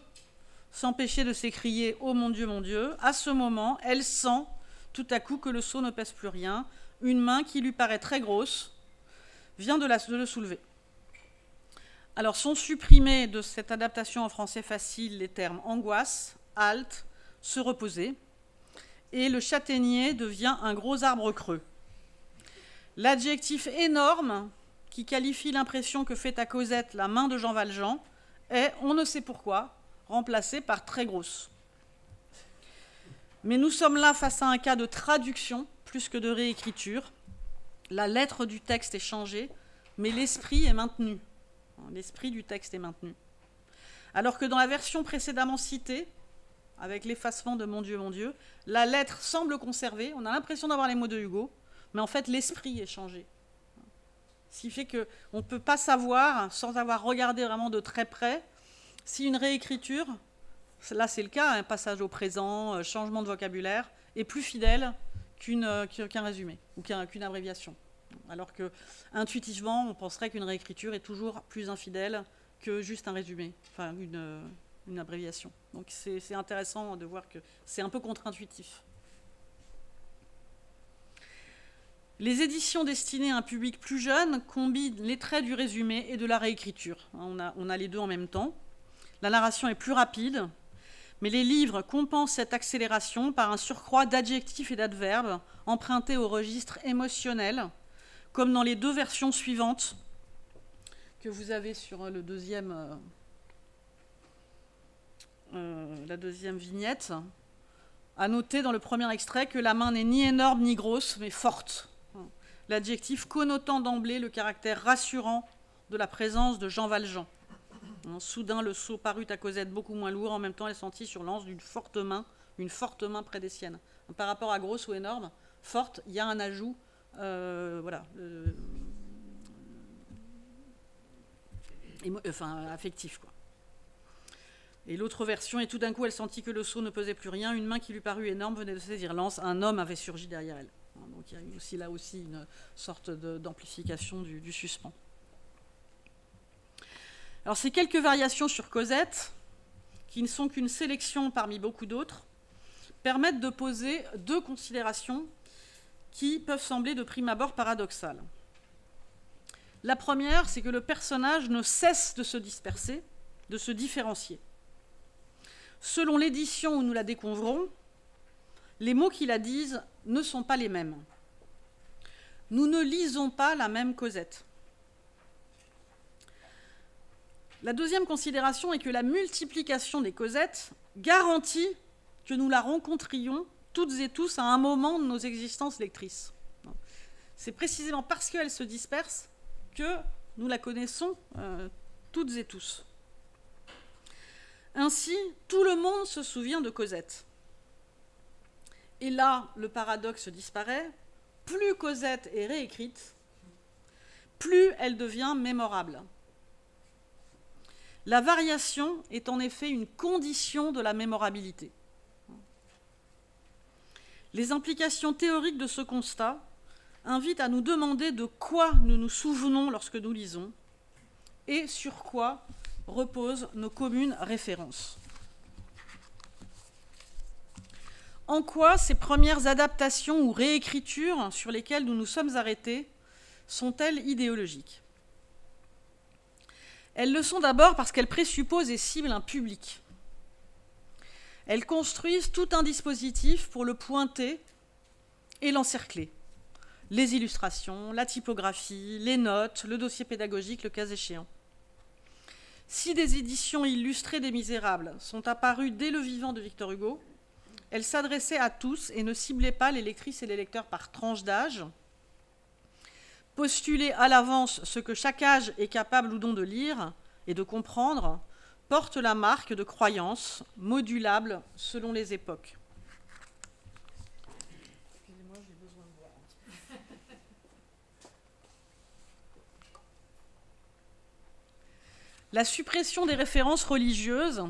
Speaker 4: s'empêcher de s'écrier « Oh mon Dieu, mon Dieu !» À ce moment, elle sent tout à coup que le seau ne pèse plus rien. Une main qui lui paraît très grosse vient de le soulever. Alors, sont supprimés de cette adaptation en français facile les termes « angoisse »,« halte »,« se reposer », et le châtaignier devient un gros arbre creux. L'adjectif « énorme » qui qualifie l'impression que fait à Cosette la main de Jean Valjean est, on ne sait pourquoi, remplacé par « très grosse ». Mais nous sommes là face à un cas de traduction plus que de réécriture. La lettre du texte est changée, mais l'esprit est maintenu. L'esprit du texte est maintenu. Alors que dans la version précédemment citée, avec l'effacement de « Mon Dieu », la lettre semble conservée. On a l'impression d'avoir les mots de Hugo, mais en fait, l'esprit est changé. Ce qui fait qu'on ne peut pas savoir, sans avoir regardé vraiment de très près, si une réécriture, là c'est le cas, un passage au présent, changement de vocabulaire, est plus fidèle qu'un résumé ou qu'une abréviation. Alors que intuitivement, on penserait qu'une réécriture est toujours plus infidèle que juste un résumé, enfin une abréviation. Donc c'est intéressant de voir que c'est un peu contre-intuitif. Les éditions destinées à un public plus jeune combinent les traits du résumé et de la réécriture. On a les deux en même temps. La narration est plus rapide, mais les livres compensent cette accélération par un surcroît d'adjectifs et d'adverbes empruntés au registre émotionnel, comme dans les deux versions suivantes que vous avez sur la deuxième vignette. À noter dans le premier extrait que la main n'est ni énorme ni grosse, mais forte. L'adjectif connotant d'emblée le caractère rassurant de la présence de Jean Valjean. Soudain, le sceau parut à Cosette beaucoup moins lourd. En même temps, elle sentit sur l'anse une forte main près des siennes. Par rapport à grosse ou énorme, forte, il y a un ajout, affectif, quoi. Et l'autre version, et tout d'un coup, elle sentit que le sceau ne pesait plus rien. Une main qui lui parut énorme venait de saisir l'anse. Un homme avait surgi derrière elle. Donc il y a eu là aussi une sorte d'amplification du suspens. Alors ces quelques variations sur Cosette, qui ne sont qu'une sélection parmi beaucoup d'autres, permettent de poser deux considérations qui peuvent sembler de prime abord paradoxales. La première, c'est que le personnage ne cesse de se disperser, de se différencier. Selon l'édition où nous la découvrons, les mots qui la disent ne sont pas les mêmes. Nous ne lisons pas la même Cosette. La deuxième considération est que la multiplication des Cosettes garantit que nous la rencontrions toutes et tous à un moment de nos existences lectrices. C'est précisément parce qu'elle se disperse que nous la connaissons toutes et tous. Ainsi, tout le monde se souvient de Cosette. Et là, le paradoxe disparaît. Plus Cosette est réécrite, plus elle devient mémorable. La variation est en effet une condition de la mémorabilité. Les implications théoriques de ce constat invitent à nous demander de quoi nous nous souvenons lorsque nous lisons et sur quoi reposent nos communes références. En quoi ces premières adaptations ou réécritures sur lesquelles nous nous sommes arrêtés sont-elles idéologiques ? Elles le sont d'abord parce qu'elles présupposent et ciblent un public. Elles construisent tout un dispositif pour le pointer et l'encercler. Les illustrations, la typographie, les notes, le dossier pédagogique, le cas échéant. Si des éditions illustrées des Misérables sont apparues dès le vivant de Victor Hugo, elles s'adressaient à tous et ne ciblaient pas les lectrices et les lecteurs par tranche d'âge. Postuler à l'avance ce que chaque âge est capable ou non de lire et de comprendre porte la marque de croyances modulables selon les époques. Excusez-moi, j'ai besoin de boire un petit peu. La suppression des références religieuses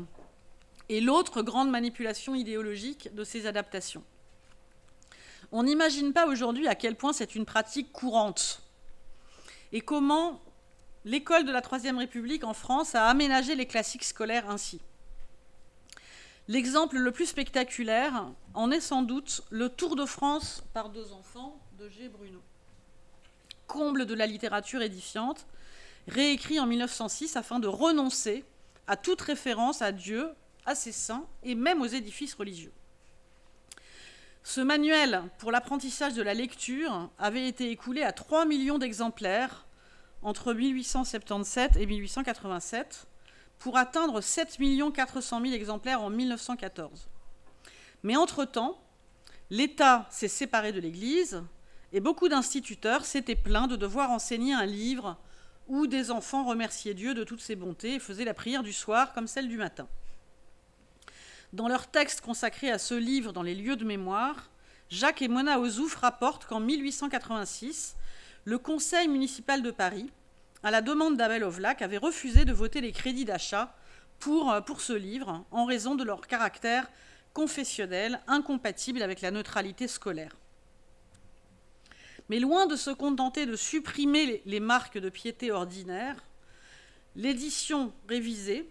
Speaker 4: est l'autre grande manipulation idéologique de ces adaptations. On n'imagine pas aujourd'hui à quel point c'est une pratique courante et comment l'école de la Troisième République en France a aménagé les classiques scolaires ainsi. L'exemple le plus spectaculaire en est sans doute le Tour de France par deux enfants de G. Bruno. Comble de la littérature édifiante, réécrit en 1906 afin de renoncer à toute référence à Dieu, à ses saints et même aux édifices religieux. Ce manuel pour l'apprentissage de la lecture avait été écoulé à 3 millions d'exemplaires entre 1877 et 1887 pour atteindre 7 400 000 exemplaires en 1914. Mais entre-temps, l'État s'est séparé de l'Église et beaucoup d'instituteurs s'étaient plaints de devoir enseigner un livre où des enfants remerciaient Dieu de toutes ses bontés et faisaient la prière du soir comme celle du matin. Dans leur texte consacré à ce livre dans les lieux de mémoire, Jacques et Mona Ozouf rapportent qu'en 1886, le Conseil municipal de Paris, à la demande d'Abel Ovlac, avait refusé de voter les crédits d'achat pour ce livre en raison de leur caractère confessionnel incompatible avec la neutralité scolaire. Mais loin de se contenter de supprimer les marques de piété ordinaires, l'édition révisée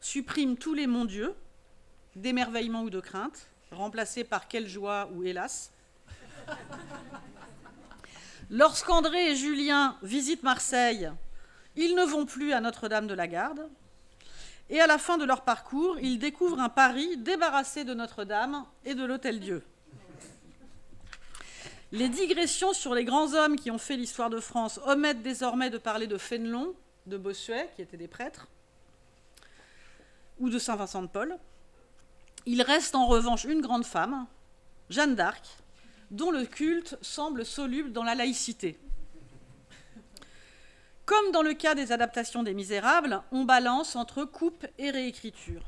Speaker 4: supprime tous les mon Dieu, d'émerveillement ou de crainte, remplacés par quelle joie ou hélas, Lorsqu'André et Julien visitent Marseille, ils ne vont plus à Notre-Dame de la Garde. Et à la fin de leur parcours, ils découvrent un Paris débarrassé de Notre-Dame et de l'Hôtel-Dieu. Les digressions sur les grands hommes qui ont fait l'histoire de France omettent désormais de parler de Fénelon, de Bossuet, qui étaient des prêtres, ou de Saint-Vincent-de-Paul. Il reste en revanche une grande femme, Jeanne d'Arc, dont le culte semble soluble dans la laïcité. Comme dans le cas des adaptations des Misérables, on balance entre coupe et réécriture.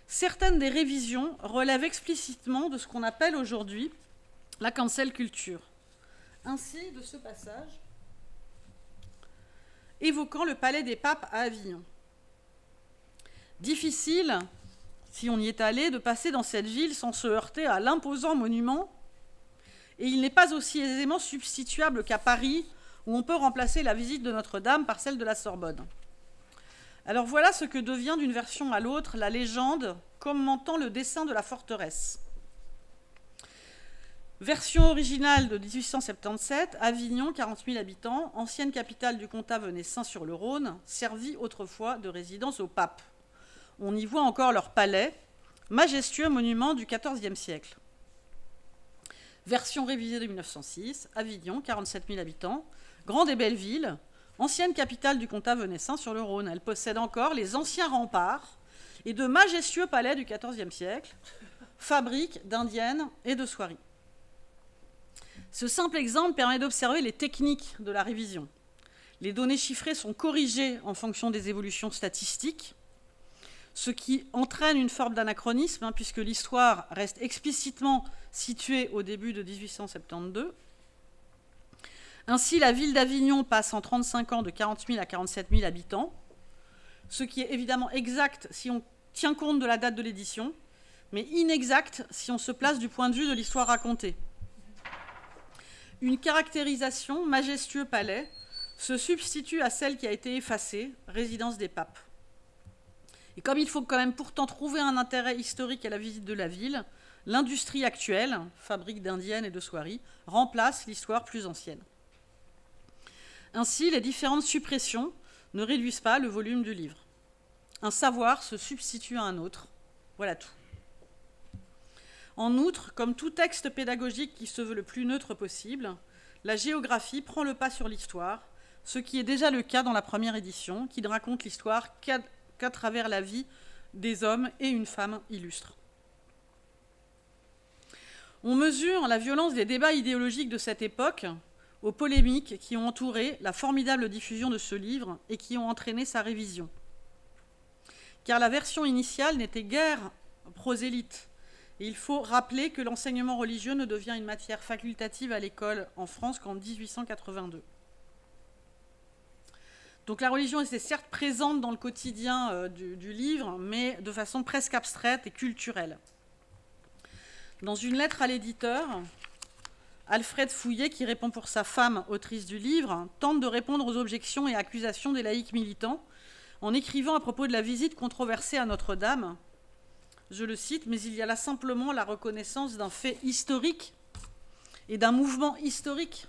Speaker 4: Certaines des révisions relèvent explicitement de ce qu'on appelle aujourd'hui la cancel culture. Ainsi, de ce passage, évoquant le palais des papes à Avignon. Difficile, si on y est allé, de passer dans cette ville sans se heurter à l'imposant monument, et il n'est pas aussi aisément substituable qu'à Paris, où on peut remplacer la visite de Notre-Dame par celle de la Sorbonne. Alors voilà ce que devient d'une version à l'autre la légende commentant le dessin de la forteresse. Version originale de 1877, Avignon, 40 000 habitants, ancienne capitale du comtat Venessin-sur-le-Rhône, servie autrefois de résidence au pape. On y voit encore leur palais, majestueux monument du XIVe siècle. Version révisée de 1906, Avignon, 47 000 habitants, grande et belle ville, ancienne capitale du comtat Venessin-sur-le-Rhône. Elle possède encore les anciens remparts et de majestueux palais du XIVe siècle, fabrique d'indiennes et de soieries. Ce simple exemple permet d'observer les techniques de la révision. Les données chiffrées sont corrigées en fonction des évolutions statistiques, ce qui entraîne une forme d'anachronisme, puisque l'histoire reste explicitement située au début de 1872. Ainsi, la ville d'Avignon passe en 35 ans de 40 000 à 47 000 habitants, ce qui est évidemment exact si on tient compte de la date de l'édition, mais inexact si on se place du point de vue de l'histoire racontée. Une caractérisation, majestueux palais, se substitue à celle qui a été effacée, résidence des papes. Et comme il faut quand même pourtant trouver un intérêt historique à la visite de la ville, l'industrie actuelle, fabrique d'indiennes et de soieries, remplace l'histoire plus ancienne. Ainsi, les différentes suppressions ne réduisent pas le volume du livre. Un savoir se substitue à un autre. Voilà tout. En outre, comme tout texte pédagogique qui se veut le plus neutre possible, la géographie prend le pas sur l'histoire, ce qui est déjà le cas dans la première édition, qui ne raconte l'histoire qu'à travers la vie des hommes et une femme illustre. On mesure la violence des débats idéologiques de cette époque aux polémiques qui ont entouré la formidable diffusion de ce livre et qui ont entraîné sa révision. Car la version initiale n'était guère prosélyte. Et il faut rappeler que l'enseignement religieux ne devient une matière facultative à l'école en France qu'en 1882. Donc la religion était certes présente dans le quotidien du livre, mais de façon presque abstraite et culturelle. Dans une lettre à l'éditeur, Alfred Fouillet, qui répond pour sa femme, autrice du livre, tente de répondre aux objections et accusations des laïcs militants en écrivant à propos de la visite controversée à Notre-Dame. Je le cite, mais il y a là simplement la reconnaissance d'un fait historique et d'un mouvement historique,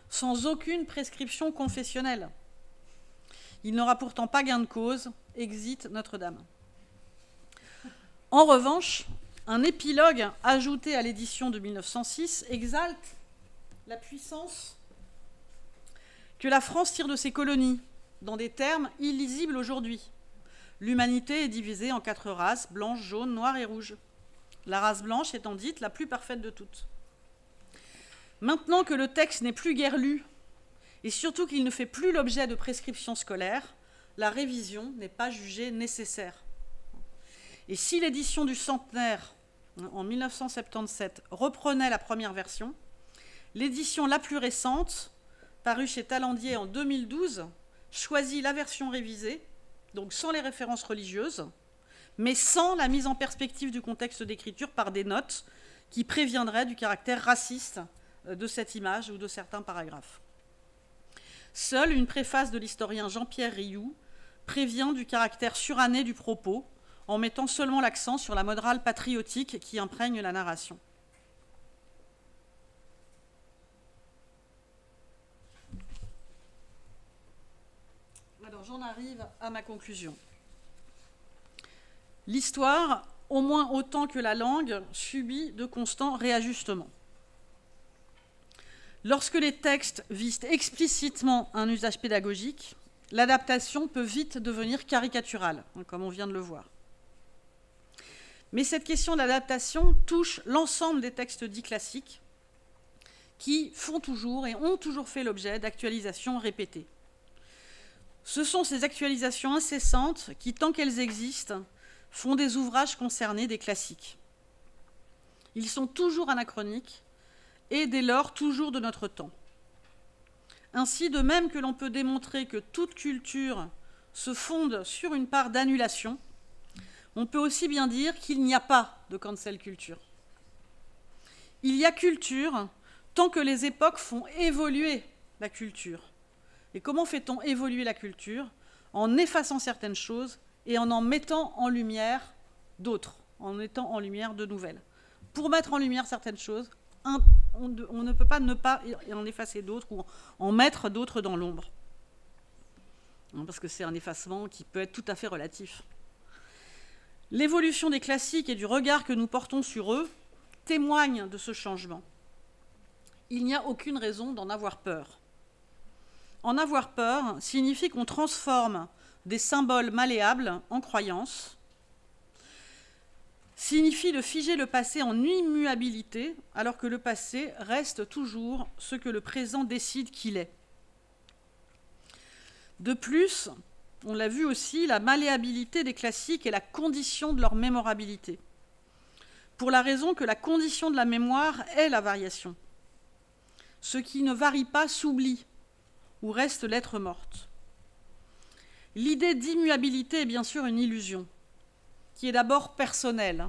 Speaker 4: sans aucune prescription confessionnelle. Il n'aura pourtant pas gain de cause, exit Notre-Dame. En revanche, un épilogue ajouté à l'édition de 1906 exalte la puissance que la France tire de ses colonies, dans des termes illisibles aujourd'hui. L'humanité est divisée en 4 races, blanche, jaune, noire et rouge. La race blanche étant dite la plus parfaite de toutes. Maintenant que le texte n'est plus guère lu, et surtout qu'il ne fait plus l'objet de prescriptions scolaires, la révision n'est pas jugée nécessaire. Et si l'édition du centenaire, en 1977, reprenait la première version, l'édition la plus récente, parue chez Talandier en 2012, choisit la version révisée, donc sans les références religieuses, mais sans la mise en perspective du contexte d'écriture par des notes qui préviendraient du caractère raciste de cette image ou de certains paragraphes. Seule une préface de l'historien Jean-Pierre Rioux prévient du caractère suranné du propos, en mettant seulement l'accent sur la morale patriotique qui imprègne la narration. j'en arrive à ma conclusion. L'histoire, au moins autant que la langue, subit de constants réajustements. Lorsque les textes visent explicitement un usage pédagogique, l'adaptation peut vite devenir caricaturale, comme on vient de le voir. Mais cette question d'adaptation touche l'ensemble des textes dits classiques qui font toujours et ont toujours fait l'objet d'actualisations répétées. Ce sont ces actualisations incessantes qui, tant qu'elles existent, font des ouvrages concernés des classiques. Ils sont toujours anachroniques et dès lors toujours de notre temps. Ainsi, de même que l'on peut démontrer que toute culture se fonde sur une part d'annulation, on peut aussi bien dire qu'il n'y a pas de cancel culture. Il y a culture tant que les époques font évoluer la culture. Et comment fait-on évoluer la culture? En effaçant certaines choses et en mettant en lumière d'autres, en mettant en lumière de nouvelles. Pour mettre en lumière certaines choses, on ne peut pas ne pas en effacer d'autres ou en mettre d'autres dans l'ombre. Parce que c'est un effacement qui peut être tout à fait relatif. L'évolution des classiques et du regard que nous portons sur eux témoigne de ce changement. Il n'y a aucune raison d'en avoir peur. En avoir peur signifie qu'on transforme des symboles malléables en croyances, signifie de figer le passé en immuabilité, alors que le passé reste toujours ce que le présent décide qu'il est. De plus, on l'a vu aussi, la malléabilité des classiques est la condition de leur mémorabilité, pour la raison que la condition de la mémoire est la variation. Ce qui ne varie pas s'oublie ou reste lettre morte. L'idée d'immuabilité est bien sûr une illusion, qui est d'abord personnelle.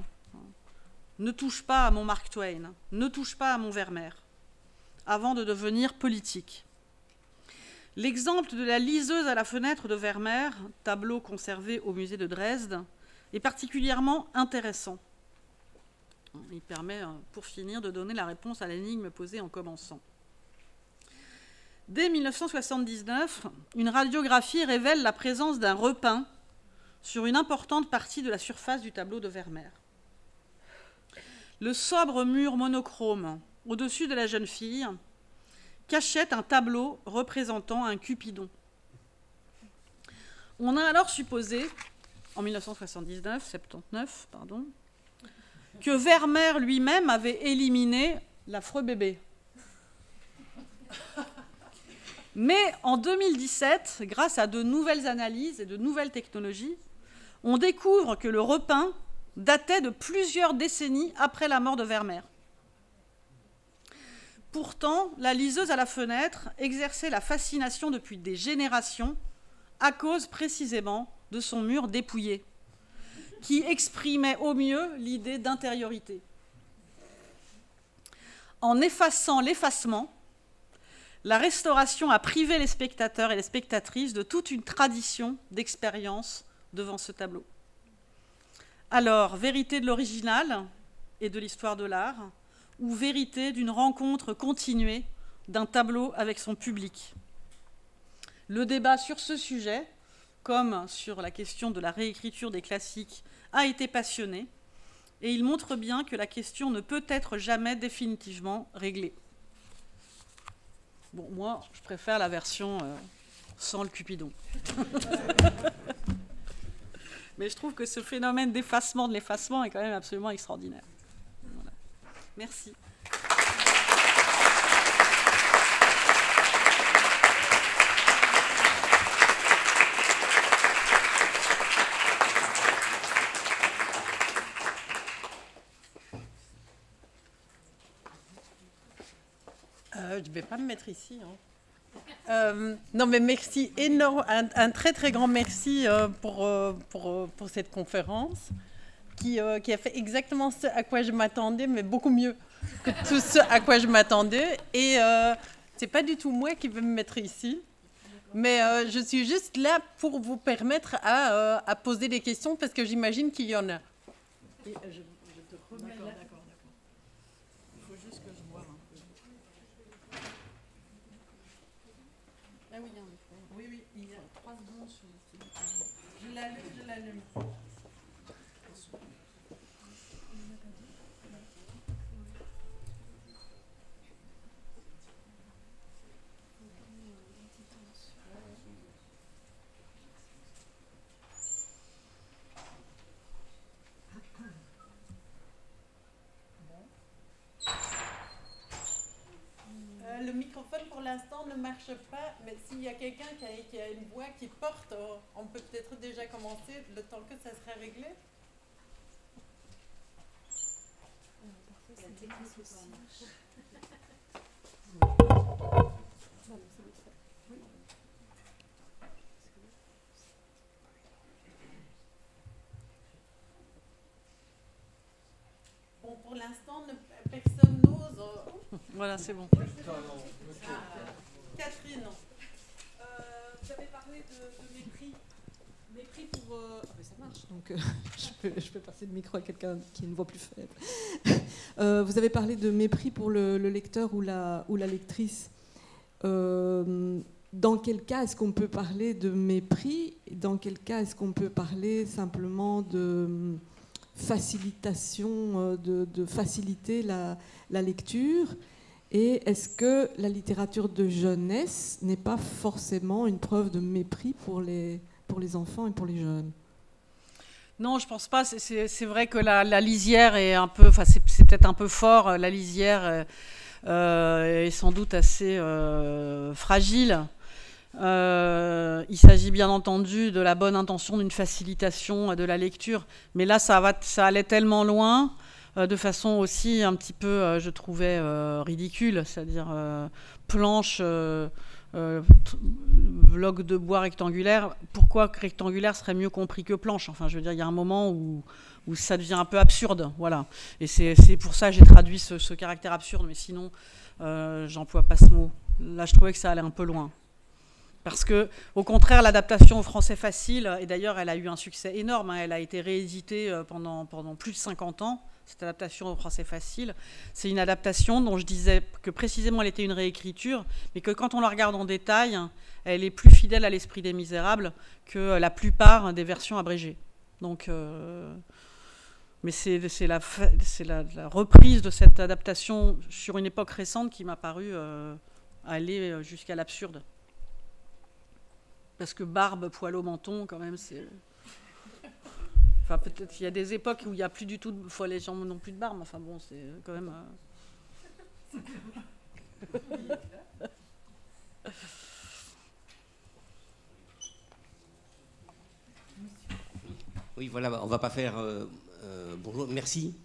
Speaker 4: Ne touche pas à mon Mark Twain, ne touche pas à mon Vermeer, avant de devenir politique. L'exemple de la liseuse à la fenêtre de Vermeer, tableau conservé au musée de Dresde, est particulièrement intéressant. Il permet, pour finir, de donner la réponse à l'énigme posée en commençant. Dès 1979, une radiographie révèle la présence d'un repeint sur une importante partie de la surface du tableau de Vermeer. Le sobre mur monochrome au-dessus de la jeune fille cachait un tableau représentant un Cupidon. On a alors supposé, en 1979, que Vermeer lui-même avait éliminé l'affreux bébé. Mais en 2017, grâce à de nouvelles analyses et de nouvelles technologies, on découvre que le repeint datait de plusieurs décennies après la mort de Vermeer. Pourtant, la liseuse à la fenêtre exerçait la fascination depuis des générations à cause précisément de son mur dépouillé, qui exprimait au mieux l'idée d'intériorité. En effaçant l'effacement, la restauration a privé les spectateurs et les spectatrices de toute une tradition d'expérience devant ce tableau. Alors, vérité de l'original et de l'histoire de l'art, ou vérité d'une rencontre continuée d'un tableau avec son public? Le débat sur ce sujet, comme sur la question de la réécriture des classiques, a été passionné, et il montre bien que la question ne peut être jamais définitivement réglée. Bon, moi, je préfère la version sans le Cupidon. Mais je trouve que ce phénomène d'effacement de l'effacement est quand même absolument extraordinaire. Voilà. Merci.
Speaker 3: Je ne vais pas me mettre ici. Non, mais merci énorme, un très très grand merci pour cette conférence qui a fait exactement ce à quoi je m'attendais, mais beaucoup mieux que tout ce à quoi je m'attendais. Et c'est pas du tout moi qui vais me mettre ici, mais je suis juste là pour vous permettre à poser des questions parce que j'imagine qu'il y en a. Et, je te remets là. D'accord. Il faut juste que je boive un peu. Ah oui, en effet. Oui, il y a 3 secondes. Je l'allume. Le microphone pour l'instant ne marche pas, mais s'il y a quelqu'un qui a une voix qui porte, on peut peut-être déjà commencer le temps que ça sera réglé. Bon, pour l'instant, personne n'ose.
Speaker 4: Voilà, c'est bon.
Speaker 3: Catherine.
Speaker 5: Vous avez parlé de mépris. Mépris pour... Ah mais ça marche, donc je peux passer le micro à quelqu'un qui a une voix plus faible. Vous avez parlé de mépris pour le lecteur ou la lectrice. Dans quel cas est-ce qu'on peut parler de mépris? Dans quel cas est-ce qu'on peut parler simplement de facilitation, de faciliter la lecture? Et est-ce que la littérature de jeunesse n'est pas forcément une preuve de mépris pour les enfants et pour les jeunes?
Speaker 4: Non, je pense pas. C'est vrai que la lisière est un peu... Enfin, c'est peut-être un peu fort. La lisière est sans doute assez fragile. Il s'agit bien entendu de la bonne intention d'une facilitation de la lecture. Mais là, ça allait tellement loin... de façon aussi un petit peu, je trouvais, ridicule, c'est-à-dire planche, bloc de bois rectangulaire. Pourquoi rectangulaire serait mieux compris que planche? Enfin, je veux dire, il y a un moment où ça devient un peu absurde, voilà. Et c'est pour ça que j'ai traduit ce caractère absurde, mais sinon, j'emploie pas ce mot. Là, je trouvais que ça allait un peu loin. Parce que, au contraire, l'adaptation au français facile, et d'ailleurs, elle a eu un succès énorme, hein, elle a été rééditée pendant plus de 50 ans, cette adaptation au français facile. C'est une adaptation dont je disais que précisément elle était une réécriture, mais que quand on la regarde en détail, elle est plus fidèle à l'esprit des Misérables que la plupart des versions abrégées. Donc, mais c'est la reprise de cette adaptation sur une époque récente qui m'a paru aller jusqu'à l'absurde. Parce que barbe, poil au menton, quand même, c'est... Enfin, peut-être qu'il y a des époques où il n'y a plus du tout de... les gens n'ont plus de barbe, enfin bon, c'est quand même...
Speaker 6: Oui, voilà, on ne va pas faire... bonjour, merci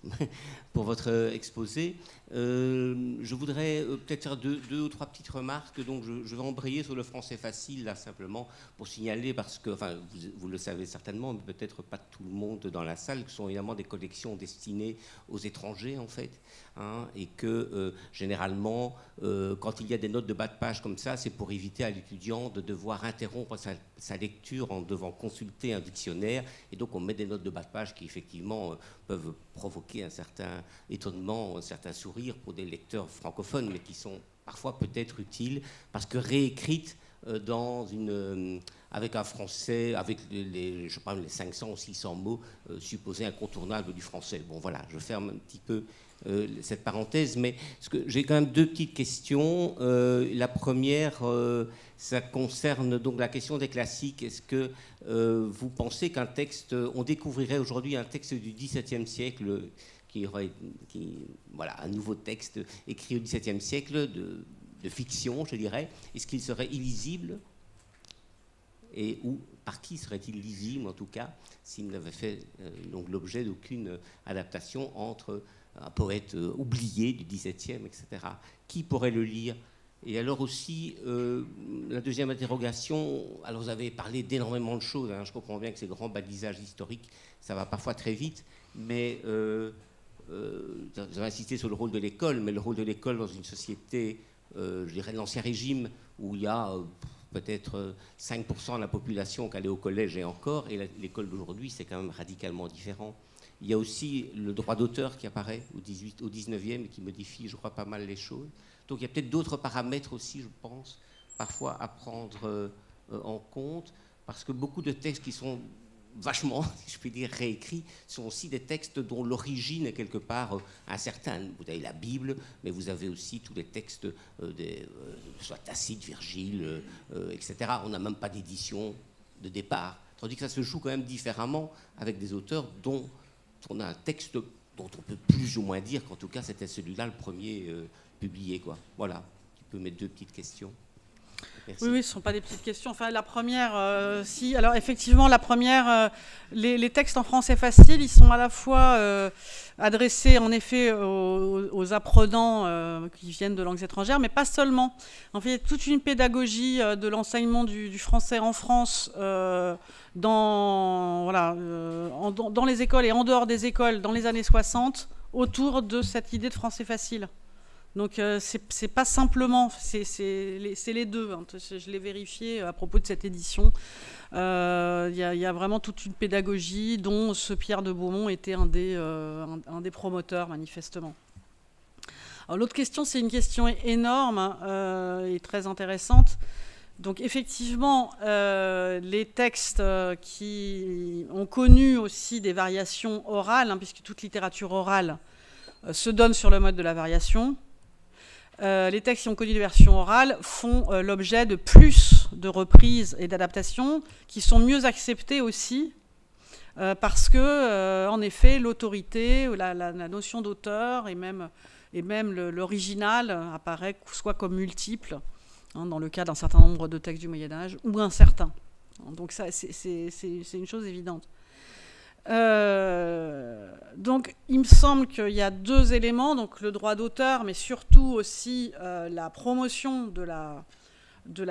Speaker 6: pour votre exposé. Je voudrais peut-être faire deux ou trois petites remarques. Donc, je vais embrayer sur le français facile, là, simplement, pour signaler, parce que, enfin, vous le savez certainement, mais peut-être pas tout le monde dans la salle, que ce sont évidemment des collections destinées aux étrangers, en fait. Hein, et que, généralement, quand il y a des notes de bas de page comme ça, c'est pour éviter à l'étudiant de devoir interrompre sa lecture en devant consulter un dictionnaire. Et donc, on met des notes de bas de page qui, effectivement, peuvent provoquer un certain étonnement, un certain sourire pour des lecteurs francophones, mais qui sont parfois peut-être utiles, parce que réécrites avec un français, avec les 500 ou 600 mots supposés incontournables du français. Bon, voilà, je ferme un petit peu cette parenthèse, mais j'ai quand même deux petites questions. La première, ça concerne donc la question des classiques. Est-ce que vous pensez qu'un texte, on découvrirait aujourd'hui un texte du XVIIe siècle, voilà, un nouveau texte écrit au XVIIe siècle de fiction, je dirais, est-ce qu'il serait illisible? Et par qui serait-il lisible, en tout cas, s'il n'avait fait donc l'objet d'aucune adaptation entre un poète oublié du XVIIe, etc. Qui pourrait le lire? Et alors aussi, la deuxième interrogation, alors vous avez parlé d'énormément de choses, hein, je comprends bien que ces grands balisages historiques, ça va parfois très vite, mais vous avez insisté sur le rôle de l'école, mais le rôle de l'école dans une société, je dirais de l'Ancien Régime, où il y a peut-être 5% de la population qui allait au collège et encore, et l'école d'aujourd'hui, c'est quand même radicalement différent. Il y a aussi le droit d'auteur qui apparaît au 19e et qui modifie, je crois, pas mal les choses. Donc il y a peut-être d'autres paramètres aussi, je pense, parfois à prendre en compte. parce que beaucoup de textes qui sont vachement, je peux dire, réécrits, sont aussi des textes dont l'origine est quelque part incertaine. Vous avez la Bible, mais vous avez aussi tous les textes, soit Tacite, Virgile, etc. On n'a même pas d'édition de départ. Tandis que ça se joue quand même différemment avec des auteurs dont on a un texte dont on peut plus ou moins dire qu'en tout cas c'était celui-là le premier publié, quoi. Voilà, tu peux mettre 2 petites questions. Merci.
Speaker 4: Oui, ce ne sont pas des petites questions. Enfin, la première, si. Alors, effectivement, la première, les textes en français facile, ils sont à la fois adressés, en effet, aux apprenants qui viennent de langues étrangères, mais pas seulement. En fait, il y a toute une pédagogie de l'enseignement du français en France, dans les écoles et en dehors des écoles, dans les années 60, autour de cette idée de français facile. Donc, c'est pas simplement, c'est les deux. Hein. Je l'ai vérifié à propos de cette édition. Il y a vraiment toute une pédagogie dont ce Pierre de Beaumont était un des promoteurs, manifestement. Alors, l'autre question, c'est une question énorme et très intéressante. Donc, effectivement, les textes qui ont connu aussi des variations orales, hein, puisque toute littérature orale se donne sur le mode de la variation. Les textes qui ont connu des versions orales font l'objet de plus de reprises et d'adaptations qui sont mieux acceptées aussi parce que, en effet, l'autorité, la notion d'auteur et même l'original apparaît soit comme multiple, hein, dans le cas d'un certain nombre de textes du Moyen-Âge, ou incertain. Donc ça, c'est une chose évidente. Donc, il me semble qu'il y a 2 éléments, donc le droit d'auteur, mais surtout aussi la promotion de la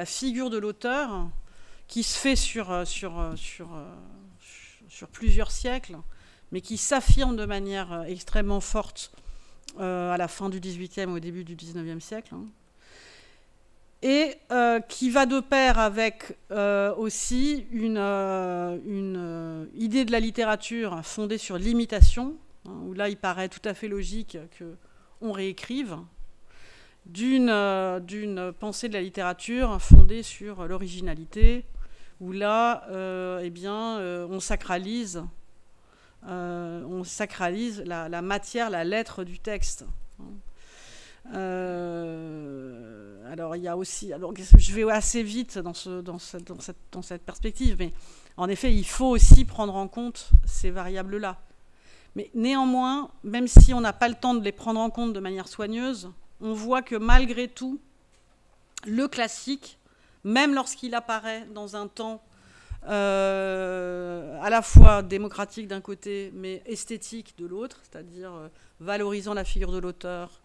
Speaker 4: figure de l'auteur, qui se fait sur plusieurs siècles, mais qui s'affirme de manière extrêmement forte à la fin du XVIIIe et au début du XIXe siècle. Hein. Et qui va de pair avec aussi une idée de la littérature fondée sur l'imitation, hein, où là il paraît tout à fait logique qu'on réécrive, d'une pensée de la littérature fondée sur l'originalité, où là on sacralise la matière, la lettre du texte. Alors il y a aussi, je vais assez vite dans cette perspective, mais en effet il faut aussi prendre en compte ces variables-là. Mais néanmoins, même si on n'a pas le temps de les prendre en compte de manière soigneuse, on voit que malgré tout, le classique, même lorsqu'il apparaît dans un temps à la fois démocratique d'un côté, mais esthétique de l'autre, c'est-à-dire valorisant la figure de l'auteur,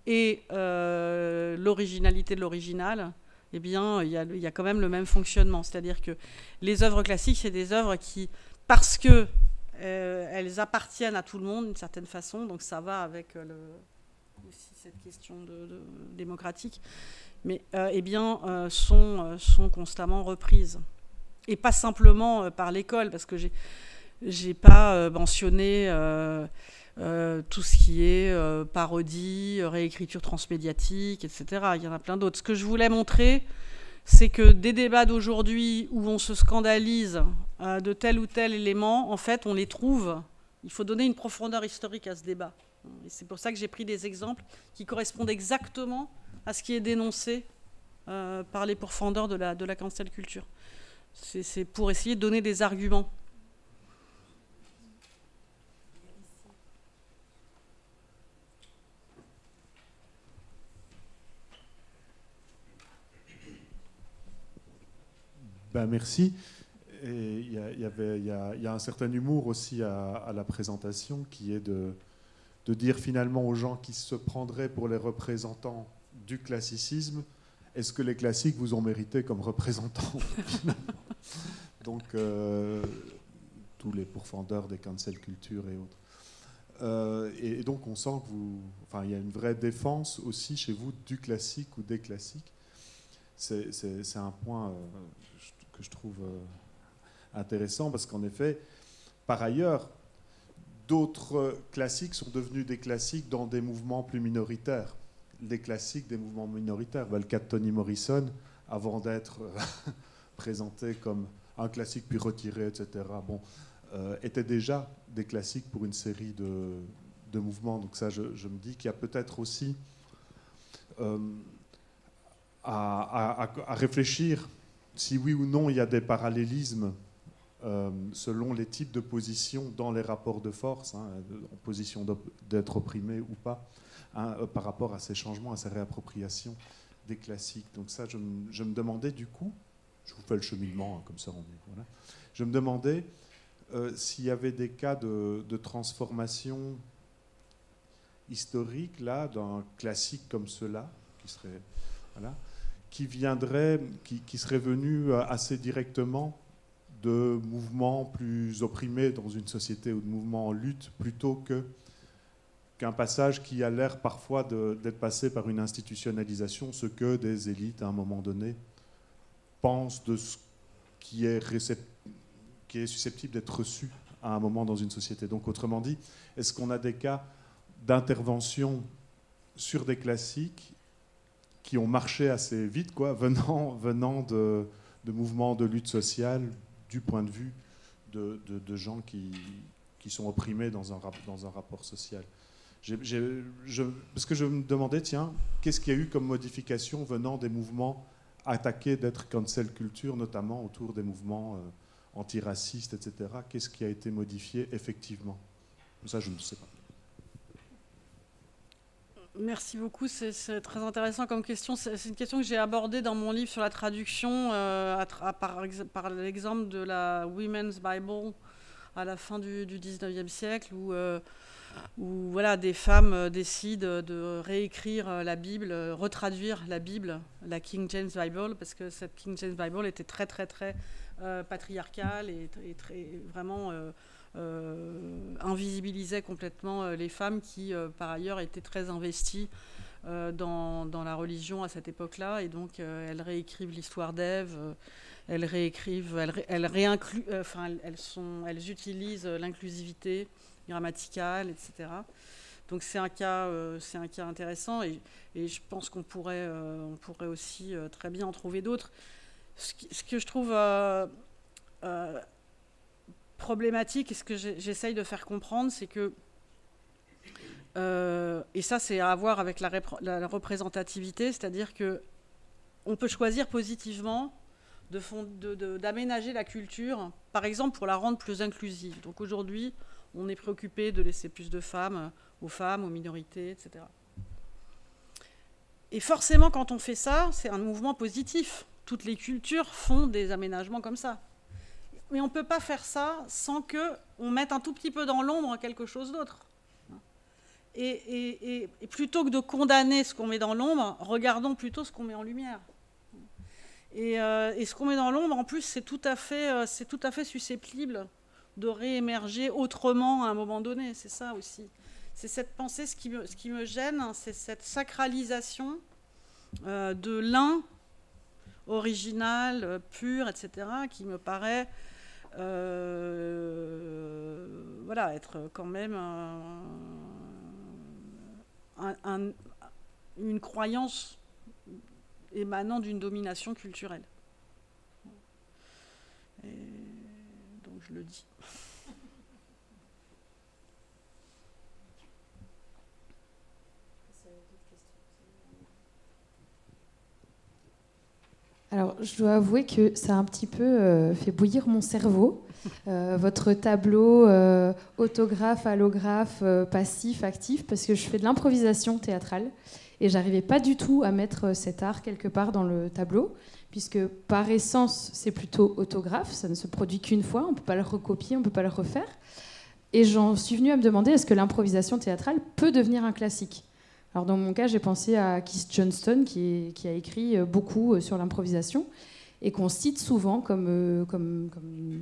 Speaker 4: et l'originalité de l'original, eh bien, il y a quand même le même fonctionnement. C'est-à-dire que les œuvres classiques, c'est des œuvres qui, parce que elles appartiennent à tout le monde d'une certaine façon, donc ça va avec aussi cette question démocratique, mais sont constamment reprises. Et pas simplement par l'école, parce que j'ai pas mentionné tout ce qui est parodie, réécriture transmédiatique, etc. Il y en a plein d'autres. Ce que je voulais montrer, c'est que des débats d'aujourd'hui où on se scandalise de tel ou tel élément, en fait, on les trouve. Il faut donner une profondeur historique à ce débat. Et c'est pour ça que j'ai pris des exemples qui correspondent exactement à ce qui est dénoncé par les pourfendeurs de la cancel culture. C'est pour essayer de donner des arguments.
Speaker 7: Merci. Et il y a un certain humour aussi à la présentation qui est de dire finalement aux gens qui se prendraient pour les représentants du classicisme, est-ce que les classiques vous ont mérité comme représentants finalement? Donc tous les pourfendeurs des cancel culture et autres. Et donc on sent que il y a une vraie défense aussi chez vous du classique ou des classiques. C'est un point que je trouve intéressant parce qu'en effet, par ailleurs, d'autres classiques sont devenus des classiques dans des mouvements plus minoritaires. Les classiques des mouvements minoritaires. Le cas de Toni Morrison, avant d'être présenté comme un classique puis retiré, etc., bon, étaient déjà des classiques pour une série de mouvements. Donc ça, je me dis qu'il y a peut-être aussi à réfléchir si oui ou non il y a des parallélismes selon les types de positions dans les rapports de force, hein, en position d'être opprimé ou pas, hein, par rapport à ces changements, à ces réappropriations des classiques. Donc ça, je me demandais du coup, je vous fais le cheminement, hein, comme ça on est, voilà. Je me demandais s'il y avait des cas de transformation historique là, d'un classique comme cela, qui serait, voilà, qui serait venu assez directement de mouvements plus opprimés dans une société ou de mouvements en lutte, plutôt qu'un passage qui a l'air parfois d'être passé par une institutionnalisation, ce que des élites à un moment donné pensent de ce qui est susceptible d'être reçu à un moment dans une société. Donc autrement dit, est-ce qu'on a des cas d'intervention sur des classiques qui ont marché assez vite, quoi, venant de mouvements de lutte sociale, du point de vue de gens qui sont opprimés dans un rapport social. Parce que je me demandais, tiens, qu'est-ce qu'il y a eu comme modification venant des mouvements attaqués d'être cancel culture, notamment autour des mouvements antiracistes, etc. Qu'est-ce qui a été modifié effectivement? Ça, je ne sais pas.
Speaker 4: Merci beaucoup, c'est très intéressant comme question. C'est une question que j'ai abordée dans mon livre sur la traduction par l'exemple de la Women's Bible à la fin du 19e siècle où voilà, des femmes décident de réécrire la Bible, retraduire la Bible, la King James Bible, parce que cette King James Bible était très très très patriarcale et très, vraiment invisibilisait complètement les femmes qui, par ailleurs, étaient très investies dans la religion à cette époque-là. Et donc, elles réécrivent l'histoire d'Ève, elles utilisent l'inclusivité grammaticale, etc. Donc, c'est un cas intéressant et je pense qu'on pourrait aussi très bien en trouver d'autres. Ce que je trouve problématique et ce que j'essaye de faire comprendre, c'est que, et ça c'est à voir avec la représentativité, c'est-à-dire qu'on peut choisir positivement d'aménager la culture, par exemple pour la rendre plus inclusive. Donc aujourd'hui, on est préoccupé de laisser plus de femmes, aux minorités, etc. Et forcément, quand on fait ça, c'est un mouvement positif. Toutes les cultures font des aménagements comme ça. Mais on ne peut pas faire ça sans qu'on mette un tout petit peu dans l'ombre quelque chose d'autre. Et plutôt que de condamner ce qu'on met dans l'ombre, regardons plutôt ce qu'on met en lumière. Et ce qu'on met dans l'ombre, en plus, c'est tout à fait susceptible de réémerger autrement à un moment donné. C'est ça aussi. C'est cette pensée, ce qui me gêne, c'est cette sacralisation de l'un original, pur, etc., qui me paraît voilà, être quand même une croyance émanant d'une domination culturelle. Et donc je le dis.
Speaker 5: Alors, je dois avouer que ça a un petit peu fait bouillir mon cerveau. Votre tableau autographe, allographe, passif, actif, parce que je fais de l'improvisation théâtrale et j'arrivais pas du tout à mettre cet art quelque part dans le tableau, puisque par essence, c'est plutôt autographe, ça ne se produit qu'une fois, on ne peut pas le recopier, on ne peut pas le refaire. Et j'en suis venue à me demander, est-ce que l'improvisation théâtrale peut devenir un classique ? Alors dans mon cas, j'ai pensé à Keith Johnston, qui a écrit beaucoup sur l'improvisation et qu'on cite souvent comme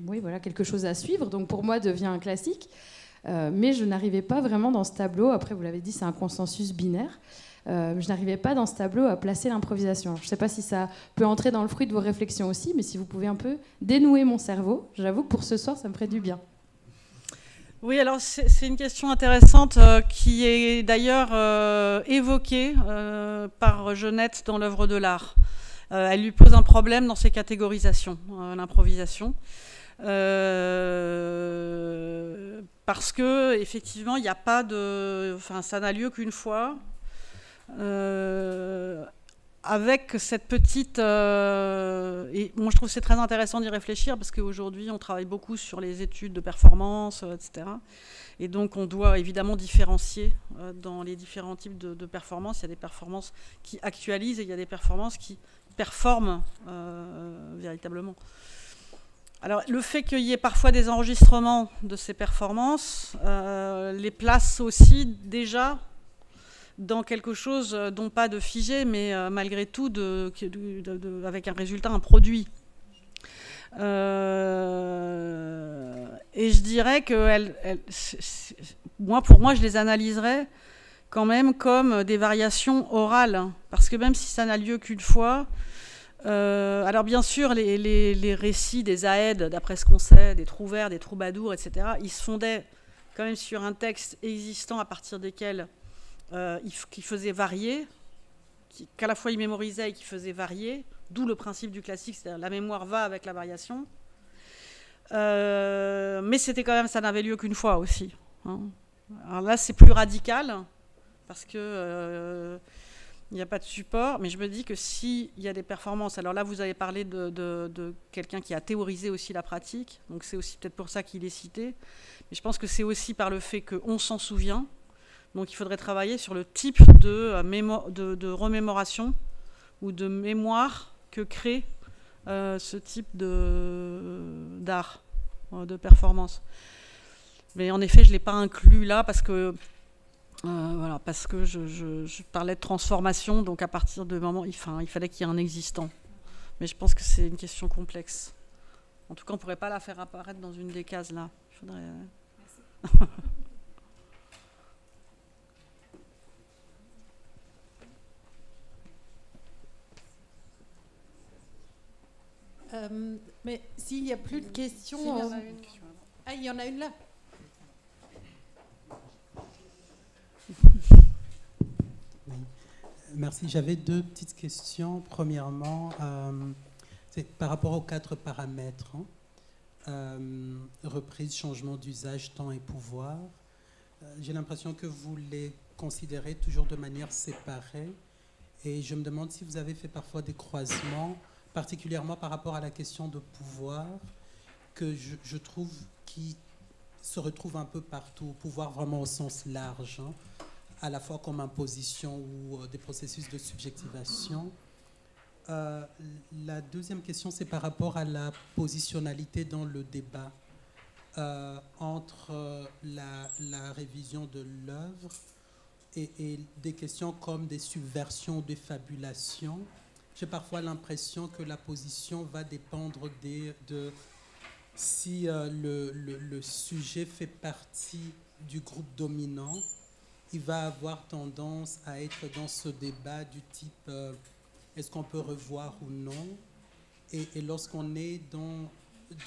Speaker 5: oui, voilà, quelque chose à suivre. Donc pour moi, devient un classique. Mais je n'arrivais pas vraiment dans ce tableau, après vous l'avez dit, c'est un consensus binaire, je n'arrivais pas dans ce tableau à placer l'improvisation. Je ne sais pas si ça peut entrer dans le fruit de vos réflexions aussi, mais si vous pouvez un peu dénouer mon cerveau, j'avoue que pour ce soir, ça me ferait du bien.
Speaker 4: Oui, alors c'est une question intéressante qui est d'ailleurs évoquée par Jeunette dans l'œuvre de l'art. elle lui pose un problème dans ses catégorisations, l'improvisation. Parce que effectivement, il n'y a pas de... Enfin, ça n'a lieu qu'une fois. Avec cette petite... et moi, je trouve que c'est très intéressant d'y réfléchir, parce qu'aujourd'hui, on travaille beaucoup sur les études de performance, etc. Et donc, on doit évidemment différencier dans les différents types de performances. Il y a des performances qui actualisent et il y a des performances qui performent véritablement. Alors, le fait qu'il y ait parfois des enregistrements de ces performances les place aussi déjà dans quelque chose, non pas de figé, mais malgré tout avec un résultat, un produit. Et je dirais que pour moi, je les analyserais quand même comme des variations orales, parce que même si ça n'a lieu qu'une fois, alors bien sûr, les récits des Aèdes, d'après ce qu'on sait, des Trouvères, des troubadours, etc., ils se fondaient quand même sur un texte existant à partir desquels qui faisait varier, qu'à la fois il mémorisait et qui faisait varier, d'où le principe du classique, c'est-à-dire la mémoire va avec la variation. Mais c'était quand même, ça n'avait lieu qu'une fois aussi. Hein. Alors là, c'est plus radical, parce que il n'y a pas de support, mais je me dis que s'il y a des performances, alors là, vous avez parlé de quelqu'un qui a théorisé aussi la pratique, donc c'est aussi peut-être pour ça qu'il est cité, mais je pense que c'est aussi par le fait qu'on s'en souvient. Donc il faudrait travailler sur le type de remémoration ou de mémoire que crée ce type d'art, de performance. Mais en effet, je ne l'ai pas inclus là parce que, voilà, parce que je parlais de transformation, donc à partir de moment, il fallait qu'il y ait un existant. Mais je pense que c'est une question complexe. En tout cas, on ne pourrait pas la faire apparaître dans une des cases là. Il faudrait... Merci.
Speaker 3: Mais s'il n'y a plus de questions...
Speaker 4: Si, il y en a une.
Speaker 3: Ah, il y en a une là.
Speaker 8: Oui. Merci. J'avais deux petites questions. Premièrement, c'est par rapport aux 4 paramètres. Reprise, changement d'usage, temps et pouvoir. J'ai l'impression que vous les considérez toujours de manière séparée. Et je me demande si vous avez fait parfois des croisements, particulièrement par rapport à la question de pouvoir, que je trouve qui se retrouve un peu partout, pouvoir vraiment au sens large, hein, à la fois comme imposition ou des processus de subjectivation. La deuxième question, c'est par rapport à la positionnalité dans le débat entre la révision de l'œuvre et des questions comme des subversions, des fabulations. J'ai parfois l'impression que la position va dépendre de si le sujet fait partie du groupe dominant. Il va avoir tendance à être dans ce débat du type est-ce qu'on peut revoir ou non. Et lorsqu'on est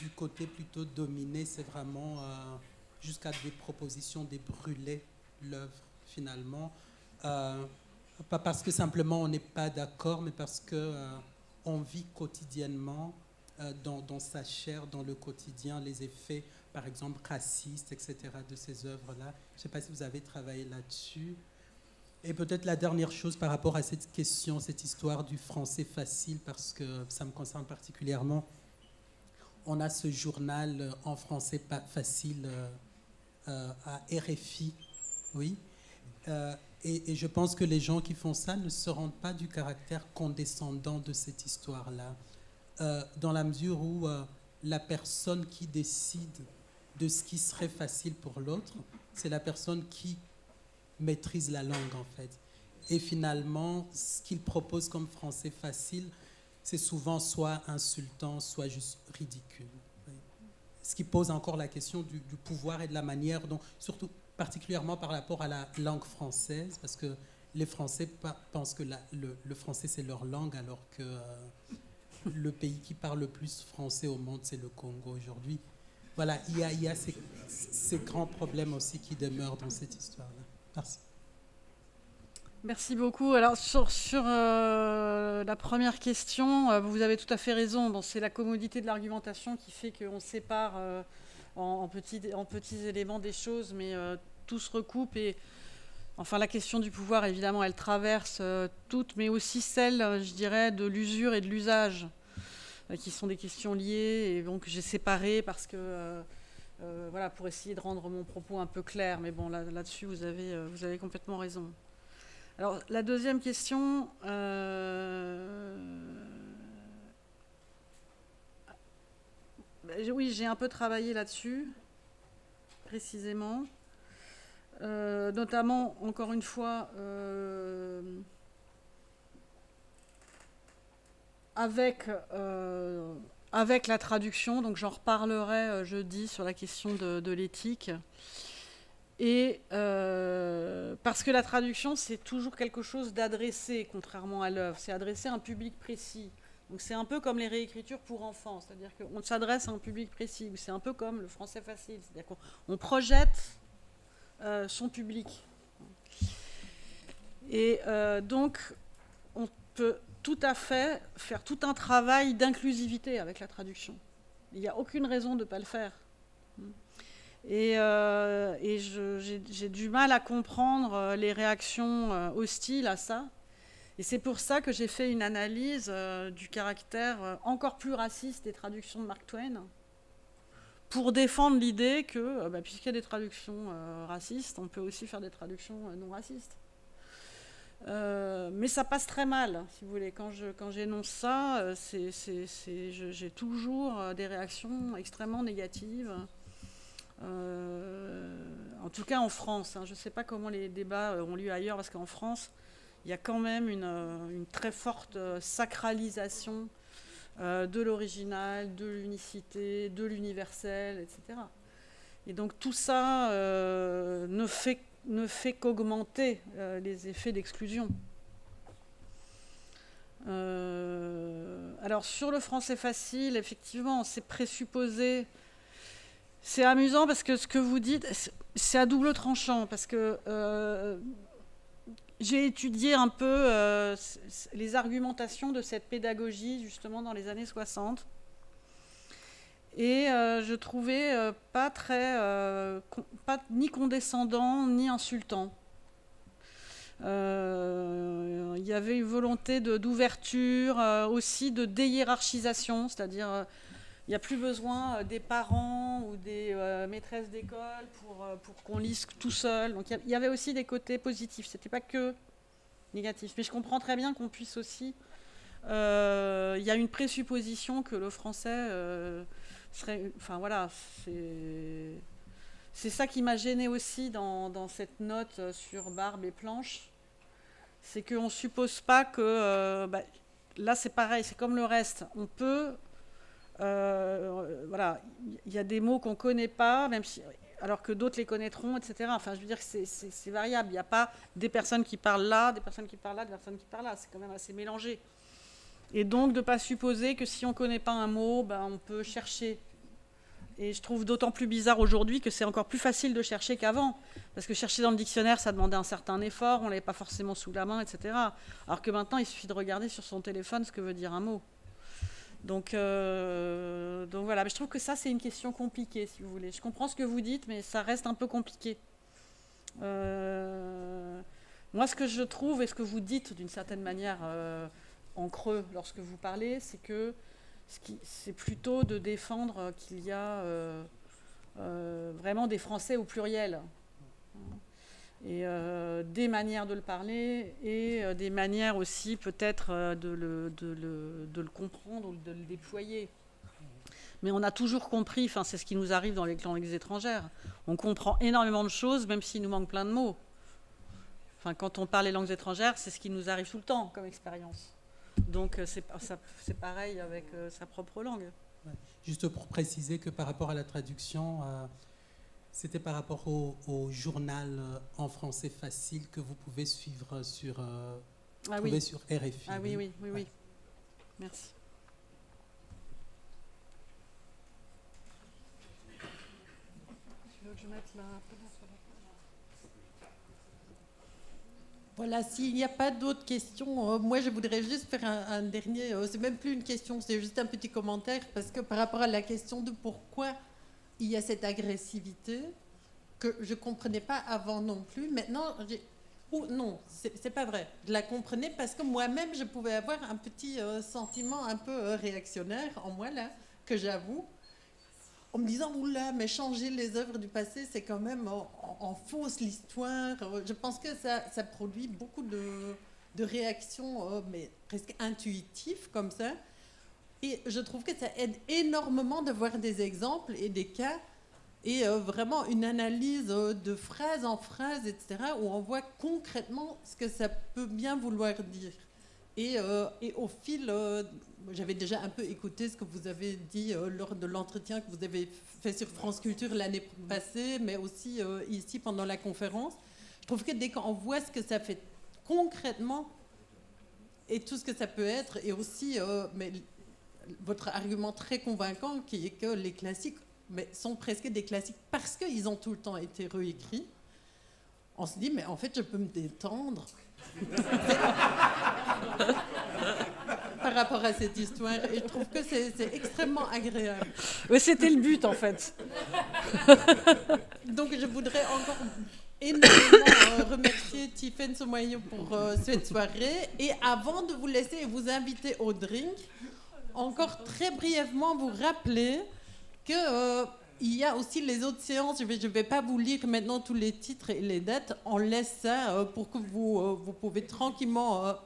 Speaker 8: du côté plutôt dominé, c'est vraiment jusqu'à des propositions de brûler l'œuvre finalement. Pas parce que simplement on n'est pas d'accord, mais parce qu'on vit quotidiennement dans sa chair, dans le quotidien, les effets, par exemple, racistes, etc., de ces œuvres-là. Je ne sais pas si vous avez travaillé là-dessus. Et peut-être la dernière chose par rapport à cette question, cette histoire du français facile, parce que ça me concerne particulièrement. On a ce journal en français facile à RFI, oui. Et je pense que les gens qui font ça ne se rendent pas du caractère condescendant de cette histoire-là, dans la mesure où la personne qui décide de ce qui serait facile pour l'autre, c'est la personne qui maîtrise la langue, en fait. Et finalement, ce qu'il propose comme français facile, c'est souvent soit insultant, soit juste ridicule. Ce qui pose encore la question du pouvoir et de la manière dont, surtout particulièrement par rapport à la langue française, parce que les Français pensent que le français c'est leur langue, alors que le pays qui parle le plus français au monde, c'est le Congo aujourd'hui. Voilà, il y a ces grands problèmes aussi qui demeurent dans cette histoire-là. Merci.
Speaker 4: Merci beaucoup. Alors, sur la première question, vous avez tout à fait raison. Bon, c'est la commodité de l'argumentation qui fait qu'on sépare en petits éléments des choses, mais tout se recoupe. Et enfin, la question du pouvoir, évidemment, elle traverse toutes, mais aussi celle, je dirais, de l'usure et de l'usage, qui sont des questions liées. Et donc, j'ai séparé parce que, voilà, pour essayer de rendre mon propos un peu clair. Mais bon, là-dessus, vous avez complètement raison. Alors, la deuxième question, oui, j'ai un peu travaillé là-dessus, précisément, notamment, encore une fois, avec la traduction, donc j'en reparlerai jeudi sur la question de l'éthique. Et parce que la traduction, c'est toujours quelque chose d'adressé, contrairement à l'œuvre. C'est adressé à un public précis. Donc c'est un peu comme les réécritures pour enfants, c'est-à-dire qu'on s'adresse à un public précis. C'est un peu comme le français facile, c'est-à-dire qu'on projette son public. Et donc, on peut tout à fait faire tout un travail d'inclusivité avec la traduction. Il n'y a aucune raison de ne pas le faire. Et j'ai du mal à comprendre les réactions hostiles à ça. Et c'est pour ça que j'ai fait une analyse du caractère encore plus raciste des traductions de Mark Twain, pour défendre l'idée que, puisqu'il y a des traductions racistes, on peut aussi faire des traductions non racistes. Mais ça passe très mal, si vous voulez. Quand j'énonce ça, j'ai toujours des réactions extrêmement négatives. En tout cas en France, hein. Je ne sais pas comment les débats ont lieu ailleurs, parce qu'en France, il y a quand même une très forte sacralisation de l'original, de l'unicité, de l'universel, etc. Et donc tout ça ne fait qu'augmenter les effets d'exclusion. Alors sur le français facile, effectivement, c'est présupposé. C'est amusant parce que ce que vous dites, c'est à double tranchant, parce que j'ai étudié un peu les argumentations de cette pédagogie, justement, dans les années 60. Et je trouvais pas ni condescendant, ni insultant. Il y avait une volonté d'ouverture, aussi de déhiérarchisation, c'est-à-dire... il n'y a plus besoin des parents ou des maîtresses d'école pour qu'on lise tout seul. Donc il y avait aussi des côtés positifs. Ce n'était pas que négatif. Mais je comprends très bien qu'on puisse aussi... il y a une présupposition que le français serait... Enfin voilà, c'est ça qui m'a gênée aussi dans cette note sur Barbe et Planche. C'est qu'on ne suppose pas que... là c'est pareil, c'est comme le reste. On peut... voilà, il y a des mots qu'on ne connaît pas, même si, alors que d'autres les connaîtront, etc. Enfin, je veux dire que c'est variable. Il n'y a pas des personnes qui parlent là, des personnes qui parlent là, des personnes qui parlent là. C'est quand même assez mélangé. Et donc, de ne pas supposer que si on ne connaît pas un mot, on peut chercher. Et je trouve d'autant plus bizarre aujourd'hui que c'est encore plus facile de chercher qu'avant. Parce que chercher dans le dictionnaire, ça demandait un certain effort, on ne l'avait pas forcément sous la main, etc. Alors que maintenant, il suffit de regarder sur son téléphone ce que veut dire un mot. Donc voilà, mais je trouve que ça, c'est une question compliquée, si vous voulez. Je comprends ce que vous dites, mais ça reste un peu compliqué. Moi, ce que je trouve, et ce que vous dites d'une certaine manière en creux lorsque vous parlez, c'est que c'est plutôt de défendre qu'il y a vraiment des Français au pluriel. Et des manières de le parler et des manières aussi peut-être de le comprendre ou de le déployer. Mais on a toujours compris, enfin c'est ce qui nous arrive dans les langues étrangères, on comprend énormément de choses même s'il nous manque plein de mots. Enfin quand on parle les langues étrangères, c'est ce qui nous arrive tout le temps comme expérience. Donc c'est pareil avec sa propre langue.
Speaker 8: Ouais. Juste pour préciser que par rapport à la traduction... c'était par rapport au journal en français facile que vous pouvez suivre sur, sur RFI.
Speaker 4: Ah oui, oui, oui, oui. Merci. Tu veux que je mette la...
Speaker 3: Voilà, s'il n'y a pas d'autres questions, moi je voudrais juste faire un dernier, c'est même plus une question, c'est juste un petit commentaire, parce que par rapport à la question de pourquoi il y a cette agressivité, que je ne comprenais pas avant non plus, maintenant, non, c'est pas vrai, je la comprenais parce que moi-même je pouvais avoir un petit sentiment un peu réactionnaire en moi, là, que j'avoue, en me disant, oula, mais changer les œuvres du passé, c'est quand même en fausse l'histoire. Je pense que ça produit beaucoup de réactions, mais presque intuitives comme ça. Et je trouve que ça aide énormément de voir des exemples et des cas, et vraiment une analyse de phrase en phrase, etc., où on voit concrètement ce que ça peut bien vouloir dire. Et au fil, j'avais déjà un peu écouté ce que vous avez dit lors de l'entretien que vous avez fait sur France Culture l'année passée, mais aussi ici pendant la conférence. Je trouve que dès qu'on voit ce que ça fait concrètement et tout ce que ça peut être, et aussi mais votre argument très convaincant qui est que les classiques sont presque des classiques parce qu'ils ont tout le temps été réécrits, on se dit, mais en fait, je peux me détendre par rapport à cette histoire, et je trouve que c'est extrêmement agréable.
Speaker 4: Oui, c'était le but en fait.
Speaker 3: Donc je voudrais encore énormément remercier Tiffaine Somoyau pour cette soirée, et avant de vous laisser et vous inviter au drink, encore très brièvement vous rappeler que il y a aussi les autres séances. Je vais pas vous lire maintenant tous les titres et les dates. On laisse ça pour que vous pouvez tranquillement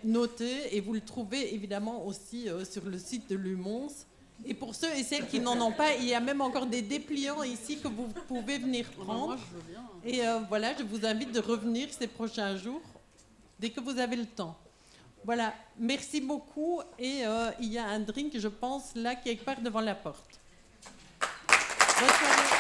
Speaker 3: noter, et vous le trouvez évidemment aussi sur le site de l'UMONS. Et pour ceux et celles qui n'en ont pas, il y a même encore des dépliants ici que vous pouvez venir prendre. Et voilà, je vous invite de revenir ces prochains jours dès que vous avez le temps. Voilà, merci beaucoup, et il y a un drink, je pense, là quelque part devant la porte. Bonne soirée.